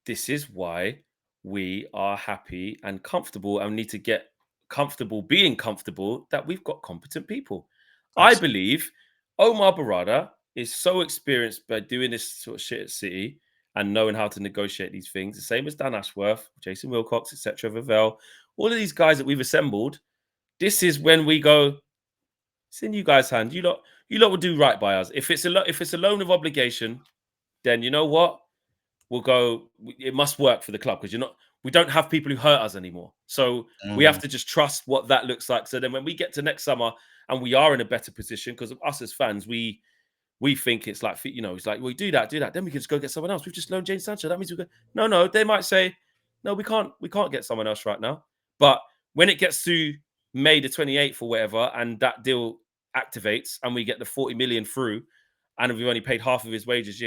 A: This is why we are happy and comfortable and need to get comfortable being comfortable that we've got competent people. I believe Omar Barada is so experienced by doing this sort of shit at City and knowing how to negotiate these things, the same as Dan Ashworth, Jason Wilcox, etc., Vivell, all of these guys that we've assembled. This is when we go, it's in you guys' hand. You lot will do right by us. If it's a loan of obligation, then you know what? We'll go. It must work for the club because we don't have people who hurt us anymore. So we have to just trust what that looks like. So then when we get to next summer and we are in a better position, because of us as fans, we think it's like, it's like, we do that. Then we can just go get someone else. We've just loaned Jadon Sancho. That means we go, no. They might say, no, we can't get someone else right now. But when it gets to May the 28th or whatever, and that deal activates and we get the 40 million through, and we've only paid half of his wages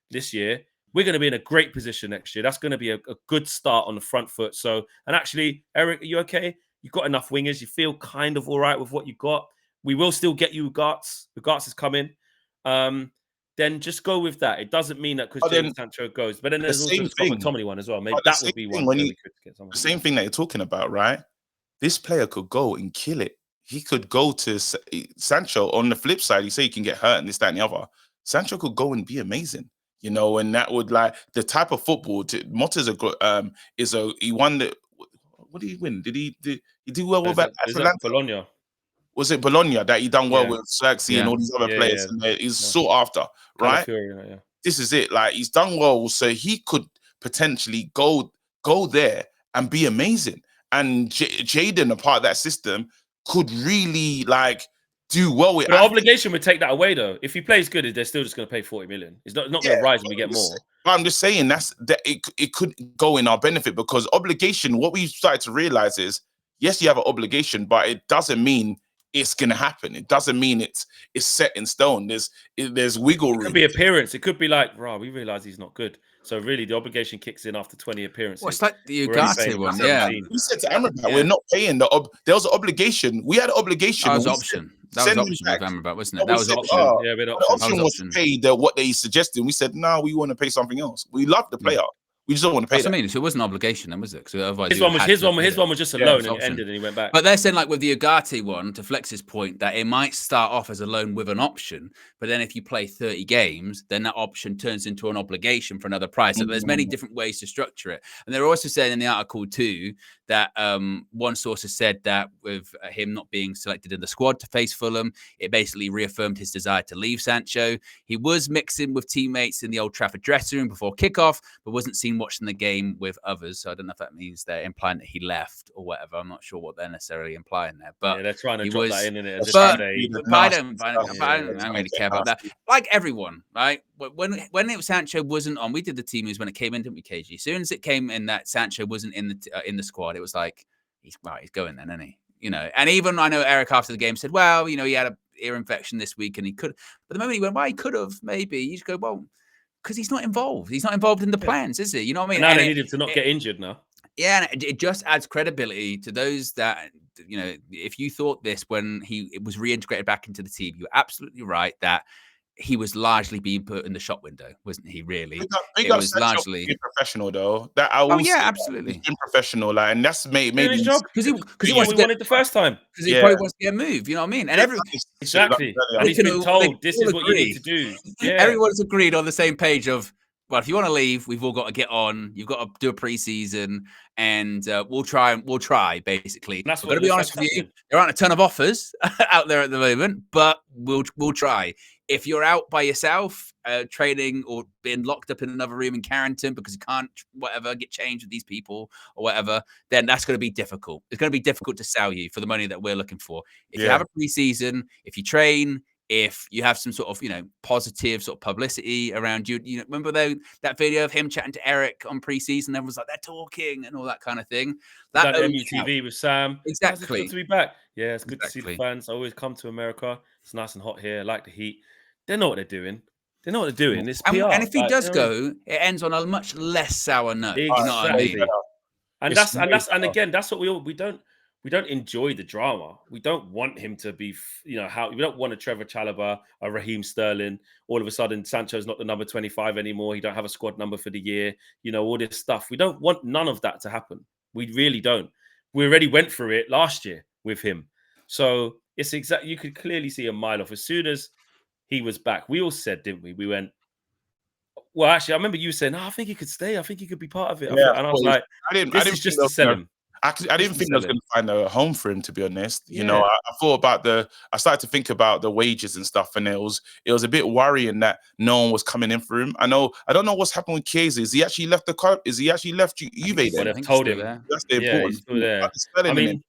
A: this year, we're going to be in a great position next year. That's going to be a good start on the front foot. So, and actually, Eric, are you okay? You've got enough wingers. You feel kind of all right with what you got. We will still get you Garts. The Garts is coming. Then just go with that. It doesn't mean that because Jadon Sancho goes, but then there's also the Scott McTominay one as well. Maybe that would be one.
B: The same thing that you're talking about, right? This player could go and kill it. He could go to Sancho. On the flip side, you say he can get hurt and this, that, and the other. Sancho could go and be amazing, and that would the type of football. Motta's he won the. What did he win? Did he do well with Atalanta?
A: Bologna.
B: Was it Bologna that he done well with Xerxes and all these other players? And he's sought after, right? This is it. He's done well, so he could potentially go there and be amazing. And Jadon, a part of that system, could really do well with.
A: But the obligation would take that away, though. If he plays good, they're still just going to pay 40 million. It's not going to rise when we get more.
B: But I'm just saying that it could go in our benefit because obligation. What we started to realize is, yes, you have an obligation, but it doesn't mean it's going to happen. It doesn't mean it's set in stone. There's wiggle room.
A: It could be appearance. It could be like, we realize he's not good. So really, the obligation kicks in after 20 appearances.
C: Well, it's like the
A: We're only
C: Ugarte
A: paying
C: one,
A: 17.
C: yeah.
B: We said to Amrabat, we're not paying there was an obligation. We had an obligation.
C: That was
B: We
C: option.
B: said,
C: That was
B: "Send him
C: option
B: back."
C: with Amrabat, wasn't
B: But
C: it? That
B: we
C: was
B: said,
C: option.
A: Yeah, we had
B: the
A: option.
B: option was to pay what they suggested. We said, no, we want to pay something else. We love the player. We just don't want to pay
C: That's
B: that.
C: what I mean. So it wasn't an obligation, then, was it? So otherwise,
A: His one was just a loan and it ended, and he went back.
C: But they're saying, like with the Ugarte one, to Flex's point, that it might start off as a loan with an option, but then if you play 30 games, then that option turns into an obligation for another price. So there's many different ways to structure it. And they're also saying in the article too that one source has said that with him not being selected in the squad to face Fulham, it basically reaffirmed his desire to leave Sancho. He was mixing with teammates in the Old Trafford dressing room before kickoff, but wasn't seen watching the game with others. So I don't know if that means they're implying that he left or whatever. I'm not sure what they're necessarily implying there. But
A: yeah, they're trying to drop that in it.
C: But I don't really care about that. Like everyone, right? When it was Sancho wasn't on, we did the team news when it came in, didn't we, KG? As soon as it came in that Sancho wasn't in the squad, it was like he's going then, isn't he? You know, and even I know Eric after the game said, well, you know, he had a ear infection this week and he could. But the moment he went, well, he could have maybe. You just go, well, because he's not involved. He's not involved in the plans, is he? You know what I mean?
A: Now they need him to not get injured now.
C: Yeah, and it just adds credibility to those that, you know, if you thought this when it was reintegrated back into the team, you're absolutely right that he was largely being put in the shop window, wasn't he? Really,
B: it was largely professional though. That I will
C: absolutely
B: been professional, like, and that's maybe
A: his job
C: because he
A: wanted the first time
C: because he probably wants to get a move. You know what I mean? And
A: exactly, and he's been told this is what you need to do. Yeah.
C: Everyone's agreed on the same page of, well, if you want to leave, we've all got to get on. You've got to do a preseason, and we'll try. Basically,
A: I've
C: got to be honest with you. There aren't a ton of offers out there at the moment, but we'll try. If you're out by yourself, training or being locked up in another room in Carrington because you can't, get changed with these people or whatever, then that's going to be difficult. It's going to be difficult to sell you for the money that we're looking for. If you have a preseason, if you train, if you have some sort of, positive sort of publicity around you, remember that video of him chatting to Eric on preseason? Everyone was like, they're talking and all that kind of thing.
A: That MUTV with Sam.
C: Exactly.
A: It's good to be back. Yeah, it's good to see the fans. I always come to America. It's nice and hot here. I like the heat. They know what they're doing. They know what they're doing. It's PR.
C: And if he does go, it ends on a much less sour note.
A: Exactly.
C: You know what I mean?
A: And again, that's what we don't enjoy the drama. We don't want him to be, we don't want a Trevor Chalobah, a Raheem Sterling. All of a sudden, Sancho's not the number 25 anymore. He don't have a squad number for the year. All this stuff. We don't want none of that to happen. We really don't. We already went through it last year with him. So it's exactly, you could clearly see a mile off. As soon as he was back, we all said, didn't we? We went, well, actually, I remember you saying, I think he could stay. I think he could be part of it.
B: Yeah,
A: and I was like, I didn't just to sell him.
B: I didn't think I was going to find a home for him, to be honest. I thought about I started to think about the wages and stuff, and it was a bit worrying that no one was coming in for him. I don't know what's happened with Chiesa. Is he actually left the club? Is he actually left Juve?
A: Well, they've told him.
B: That's the important.
A: He's still there. I mean,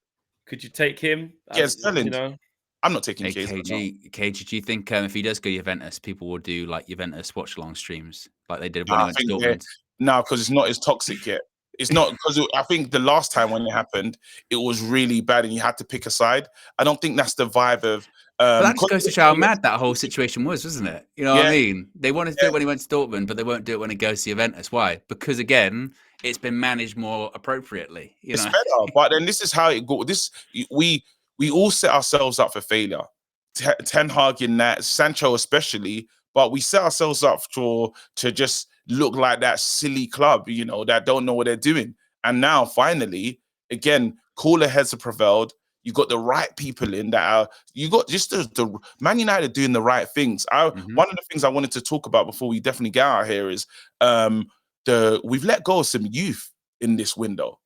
A: could you take him?
B: Yeah, Sterling. I'm not taking Chiesa.
C: KG, do you think if he does go Juventus, people will do like Juventus watch-along streams like they did when he went to Dortmund?
B: No, because it's not as toxic yet. It's not, because I think the last time when it happened, it was really bad and you had to pick a side. I don't think that's the vibe of...
C: that just goes to show how mad that whole situation was, wasn't it? You know what I mean? They wanted to do it when he went to Dortmund, but they won't do it when he goes to Juventus. Why? Because, again, it's been managed more appropriately. It's
B: better, but then this is how it goes. We all set ourselves up for failure. Ten Hag in that, Sancho especially, but we set ourselves up to just look like that silly club, that don't know what they're doing. And now, finally, again, cooler heads have prevailed. You got the right people in that you got just the Man United doing the right things. One of the things I wanted to talk about before we definitely get out here is we've let go of some youth in this window.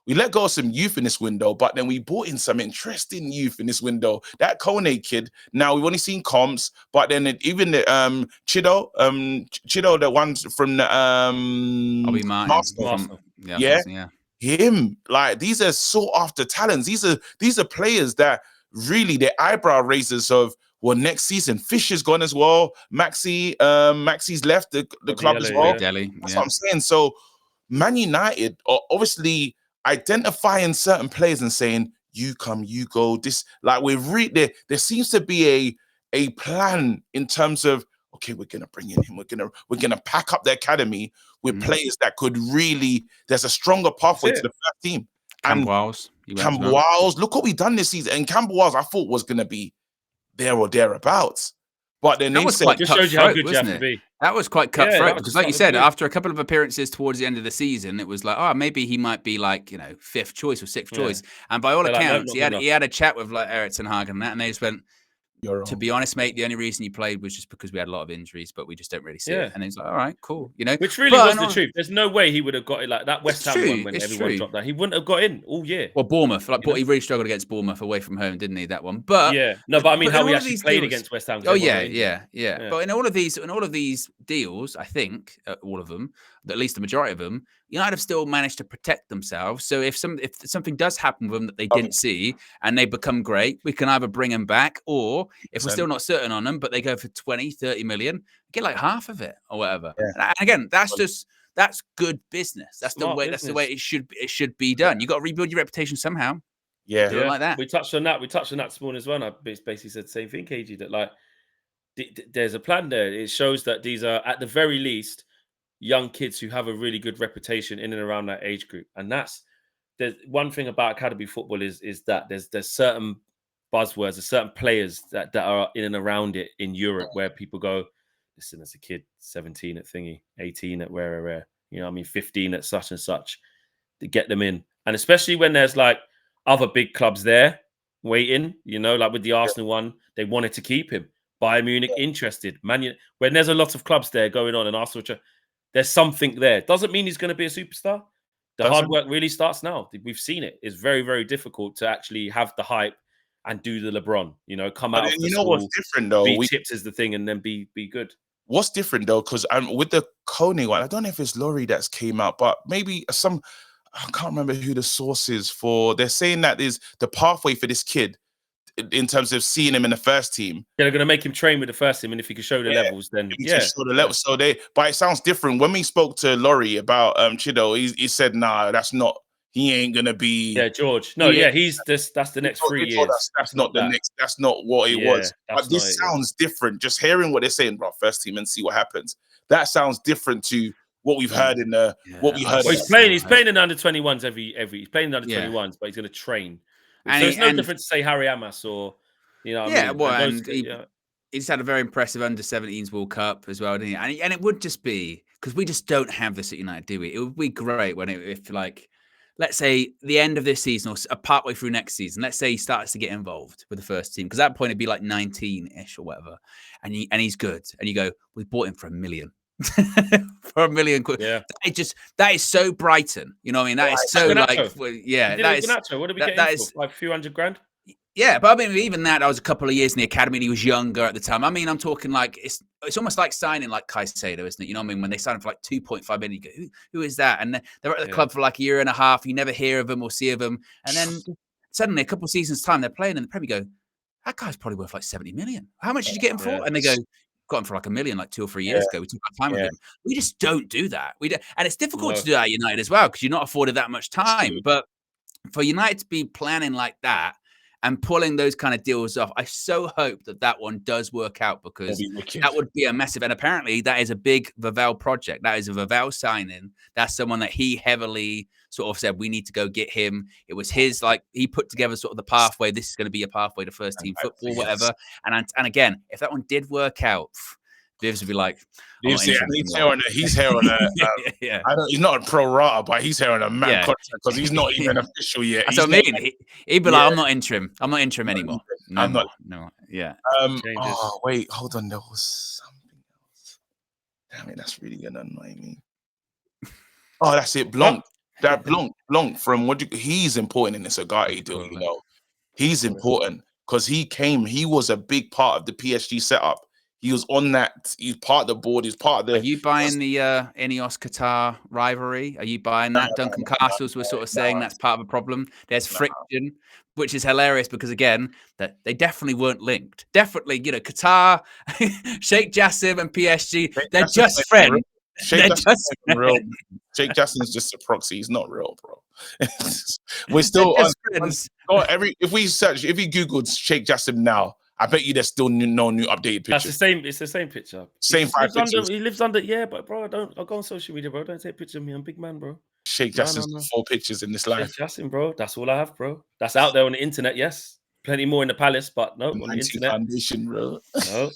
B: We let go of some youth in this window, but then we brought in some interesting youth in this window. That Kone kid, now we've only seen comps, but then even the Chido, the ones from the
C: Martin.
B: Him. Like, these are sought after talents. These are players that really, they're eyebrow raisers of, well, next season, Fisher's gone as well. Maxi's left the club as well. That's what I'm saying. So Man United are obviously identifying certain players and saying, you come, you go. This, like, there seems to be a plan in terms of, okay, we're gonna bring in him. We're gonna pack up the academy with players that could really. There's a stronger pathway to the first team.
C: Campbell's,
B: look what we done this season. And Campbell's, I thought was gonna be there or thereabouts. But then
C: that was quite
A: just shows you how good you have to be.
C: That was quite cutthroat because, like you said, after a couple of appearances towards the end of the season, it was like, oh, maybe he might be like, you know, 5th choice or 6th choice. And by all accounts, he had a chat with like Erik ten Hag and that, and they just went, to be honest, mate, the only reason he played was just because we had a lot of injuries, but we just don't really see it. And he's like, all right, cool. You know,
A: which really was the truth. There's no way he would have got it like that West Ham one when everyone dropped that. He wouldn't have got in all year.
C: Well, Bournemouth, like, he really struggled against Bournemouth away from home, didn't he? That one, but
A: but I mean, how he actually played against West Ham.
C: Oh yeah. But in all of these deals, I think all of them, at least the majority of them, United have still managed to protect themselves. So if something does happen with them that they didn't see and they become great, we can either bring them back, or if we're still not certain on them, but they go for 20, 30 million, get like half of it or whatever. And again, that's good business. That's the way. That's the way it should be done. You got to rebuild your reputation somehow.
B: Yeah,
C: do it like that.
A: We touched on that. this morning as well. And I basically said the same thing, KG. That like there's a plan there. It shows that these are at the very least young kids who have a really good reputation in and around that age group. And there's one thing about academy football is that there's certain buzzwords, there's certain players that are in and around it in Europe where people go, listen, as a kid, 17 at thingy, 18 at where, you know what I mean, 15 at such and such, to get them in. And especially when there's like other big clubs there waiting, you know, like with the Arsenal one, they wanted to keep him. Bayern Munich interested. When there's a lot of clubs there going on and Arsenal, there's something there. Doesn't mean he's going to be a superstar. The hard work really starts now. We've seen it. It's very, very difficult to actually have the hype and do the LeBron. You know, come out.
B: You know what's different though?
A: Be tipped as the thing, and then be good.
B: What's different though? Because with the Koenig one, I don't know if it's Laurie that's came out, but maybe I can't remember who the source is for. They're saying that is the pathway for this kid in terms of seeing him in the first team.
A: They're going to make him train with the first team, and if he can show the levels, then
B: show the levels. So but it sounds different. When we spoke to Laurie about Chido, he said, "Nah, that's not. He ain't gonna be."
A: Yeah, George. No, he's this. That's the next 3 years.
B: That's not the next. That's not what it was. But this sounds different. Just hearing what they're saying about first team and see what happens. That sounds different to what we've heard in the what we heard.
A: Well, he's playing in under 21s every. He's playing in under 21s, but he's going to train. And so it's no different to say Harry Amas or, you know.
C: He's had a very impressive under 17s World Cup as well, didn't he? And it would just be because we just don't have this at United, do we? It would be great when if like, let's say the end of this season or a partway through next season, let's say he starts to get involved with the first team, because at that point it'd be like 19-ish or whatever, and he's good, and you go, we bought him for $1 million. For $1 million. That is so Brighton, you know what I mean? That is so like, that is
A: Ganacho. What did we get him for? Like a few $100,000.
C: Yeah, but I mean, even that was a couple of years in the academy. And he was younger at the time. I mean, I'm talking like it's almost like signing like Caicedo, isn't it? You know what I mean? When they sign him for like 2.5 million, you go, who is that? And they're at the club for like a year and a half. You never hear of them or see of them, and then suddenly a couple of seasons time they're playing and the Premier go, that guy's probably worth like 70 million. How much did you get him for? And they go, got him for like $1 million like 2 or 3 years ago. We took our time with him. We just don't do that. We don't, and it's difficult to do that at United as well because you're not afforded that much time. But for United to be planning like that and pulling those kind of deals off, I so hope that one does work out, because that would be a massive. And apparently, that is a big Vavel project. That is a Vavel signing. That's someone that he heavily sort of said, we need to go get him. It was his, like, he put together sort of the pathway. This is going to be a pathway to first team football, whatever. And again, if that one did work out, Vivs would be like,
B: he's here on a he's not a pro rata, but he's here on a mad contract because he's not even official yet.
C: That's what I mean. He'd be like, I'm not interim anymore.
B: I'm not.
C: No. Yeah.
B: Oh wait, hold on. There was something else. Damn it, that's really gonna annoy me. Oh, that's it. Blanc. That Blanc from he's important in this Agati deal. You know, he's important because he was a big part of the PSG setup. He was on that. He's part of the board. He's part of the.
C: Are you buying the Inos Qatar rivalry? Are you buying that? Duncan Castles was sort of saying that's part of a problem. There's friction, which is hilarious because again, that they definitely weren't linked. Definitely, you know, Qatar, Sheikh Jassim, and PSG. They're just friends.
B: Sheikh Jassim's just a proxy. He's not real, bro. We're still on. If you Googled Sheikh Jassim now, I bet you there's still no new updated pictures.
A: That's the same. It's the same picture.
B: Same 5 pictures.
A: He lives under. Yeah, but bro, I'll go on social media, bro. Don't take pictures of me. I'm a big man, bro.
B: Sheikh Jassin's 4 pictures in this life.
A: Sheikh Jassin, bro. That's all I have, bro. That's out there on the internet. Yes, plenty more in the palace, but no, on the internet.
B: Foundation, bro.
A: No,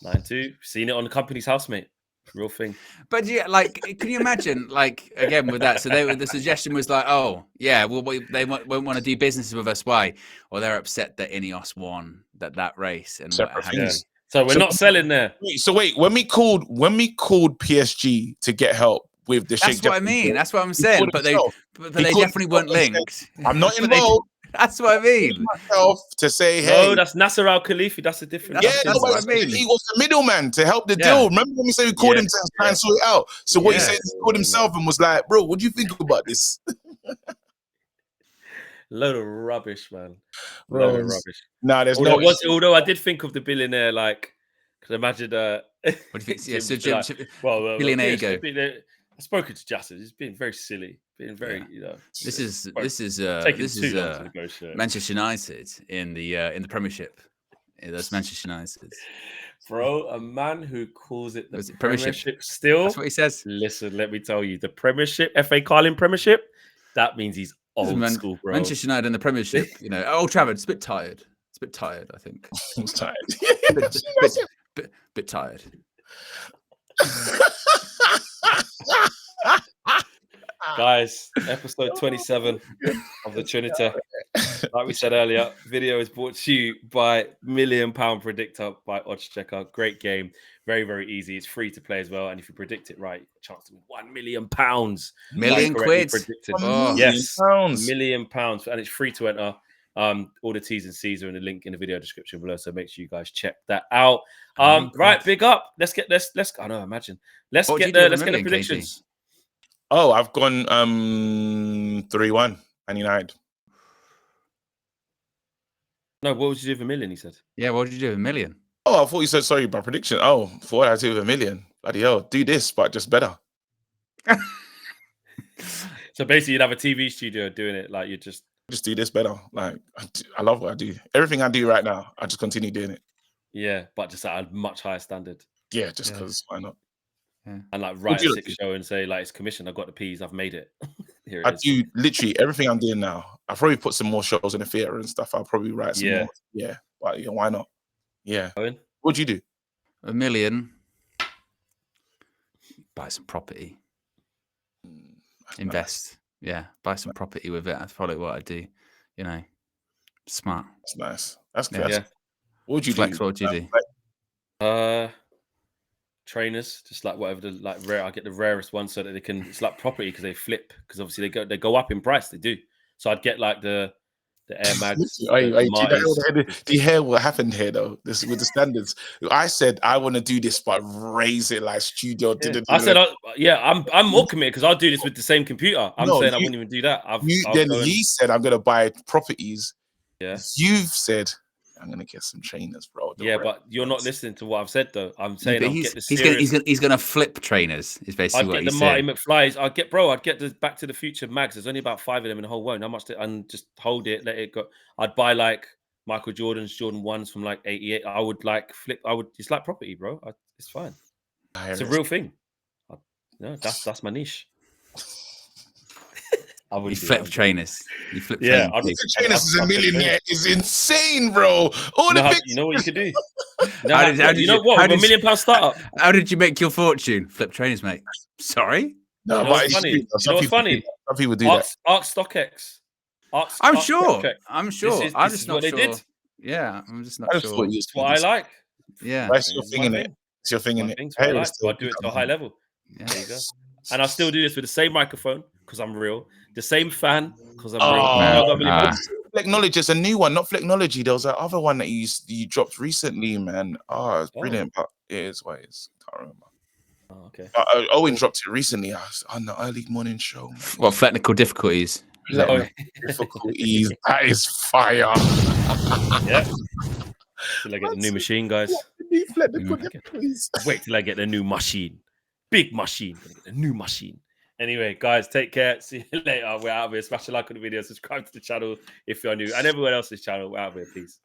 A: 9-2. Seen it on the company's house, mate. Real thing.
C: But yeah, like, can you imagine, like, again with that? So the suggestion was like, oh yeah, well they won't want to do business with us. Why? Or they're upset that Inos won that race and what have you.
A: So we're not selling there.
B: Wait, when we called PSG to get help with the Sheikh,
C: that's what I mean. That's what I'm saying. But they definitely weren't linked.
B: I'm not involved.
C: That's what I mean.
B: Myself to say, hey,
A: no, that's Nasser Al Khalifi. That's a different.
B: That's what I mean. He was the middleman to help the deal. Remember when we said we called him to try and sort it out? So what he said, he called himself and was like, "Bro, what do you think about this?"
A: Load of rubbish, man.
B: Bro,
A: Load of rubbish.
B: Nah, there's
A: although I did think of the billionaire, like, because imagine.
C: What do you think? Yeah, so Jim, billionaire ego.
A: I've spoken to Justin. He's been very silly, being very,
C: This is Manchester United in the Premiership. Yeah, that's Manchester United.
A: Bro, a man who calls it the Premiership still.
C: That's what he says.
A: Listen, let me tell you, the Premiership, FA Carling Premiership, that means he's old school, bro.
C: Manchester United in the Premiership, Old Trafford, it's a bit tired. It's a bit tired, I think.
B: It's tired.
C: bit tired.
A: Guys, episode 27 of the Trinity. Like we said earlier, video is brought to you by £1 Million Predictor by Odds Checker. Great game, very, very easy. It's free to play as well, and if you predict it right, chance to win £1 million.
C: Million quid.
A: Yes, £1 million, and it's free to enter. All the T's and C's are in the link in the video description below, so make sure you guys check that out. Right, big up. Let's get the predictions.
B: KG? Oh, I've gone 3-1 Man United.
A: No, what would you do with $1 million? He said.
C: Yeah, what would you do with $1 million?
B: Oh, I thought you said sorry by prediction. Oh, thought I'd do with $1 million. Bloody hell, do this, but just better.
A: So basically, you'd have a TV studio doing it, like you just
B: do this better. Like I love what I do. Everything I do right now, I just continue doing it.
A: Yeah, but just at a much higher standard.
B: Yeah, just because why not?
A: Yeah. And like write a sick show and say like it's commissioned. I've got the P's. I've made it. Here it is.
B: Do literally everything I'm doing now. I'll probably put some more shows in the theater and stuff. I'll probably write some more. Yeah, but why not? Yeah.
A: Owen?
B: What'd you do?
C: $1 million. Buy some property. Invest. Nice. Yeah, buy some property with it. That's probably what I do. Smart.
B: That's nice. That's good.
A: Yeah.
B: What would you
C: do? What would you do?
A: Trainers, just like whatever rare. I get the rarest one so that they can. It's like property because they flip because obviously they go up in price. They do. So I'd get like the Air Mags.
B: Do you hear what happened here though? This with the standards. I said I want to do this, but raise it like studio.
A: Yeah. I said, I'm more committed because I'll do this with the same computer. I wouldn't even do that.
B: He said I'm gonna buy properties.
A: Yeah.
B: You've said I'm gonna get some trainers, bro.
A: But you're not listening to what I've said though. I'm saying
C: he's gonna flip trainers. Is basically what he's saying.
A: Marty McFly's. I'd get the Back to the Future mags. There's only about 5 of them in the whole world. How much? And just hold it, let it go. I'd buy like Michael Jordan's Jordan 1s from like 88. I would like flip. It's like property, bro. It's fine. It's a real thing. That's my niche.
C: You flip trainers. You flip
B: trainers. Trainers is $1 million. Is insane, bro.
A: You know what you could do. You know what? With $1 million startup.
C: How did you make your fortune? Flip trainers, mate. Sorry.
B: No, but it's funny.
A: What's funny?
B: Some people do that.
A: Arc StockX.
C: I'm sure. I'm sure.
A: I'm just not sure. They did.
C: Yeah, I'm just not sure.
A: That's what I like.
C: Yeah,
B: that's your thing in it. It's your thing in it.
A: I do it to a high level. Yeah, there you go. And I still do this with the same microphone because I'm real. The same fan because I'm real.
B: Flecknology is a new one, not Flecknology. There was that other one that you dropped recently, man. It's brilliant, but it is what it is. Can't remember.
A: Oh, okay.
B: Owen dropped it recently on the early morning show. Man.
C: What technical difficulties?
B: Difficulties. That is fire.
A: Yeah. Till I get the new machine, guys. Wait till I get the new machine. Big machine. A new machine. Anyway, guys, take care. See you later. We're out of here. Smash a like on the video. Subscribe to the channel if you're new. And everyone else's channel. We're out of here. Peace.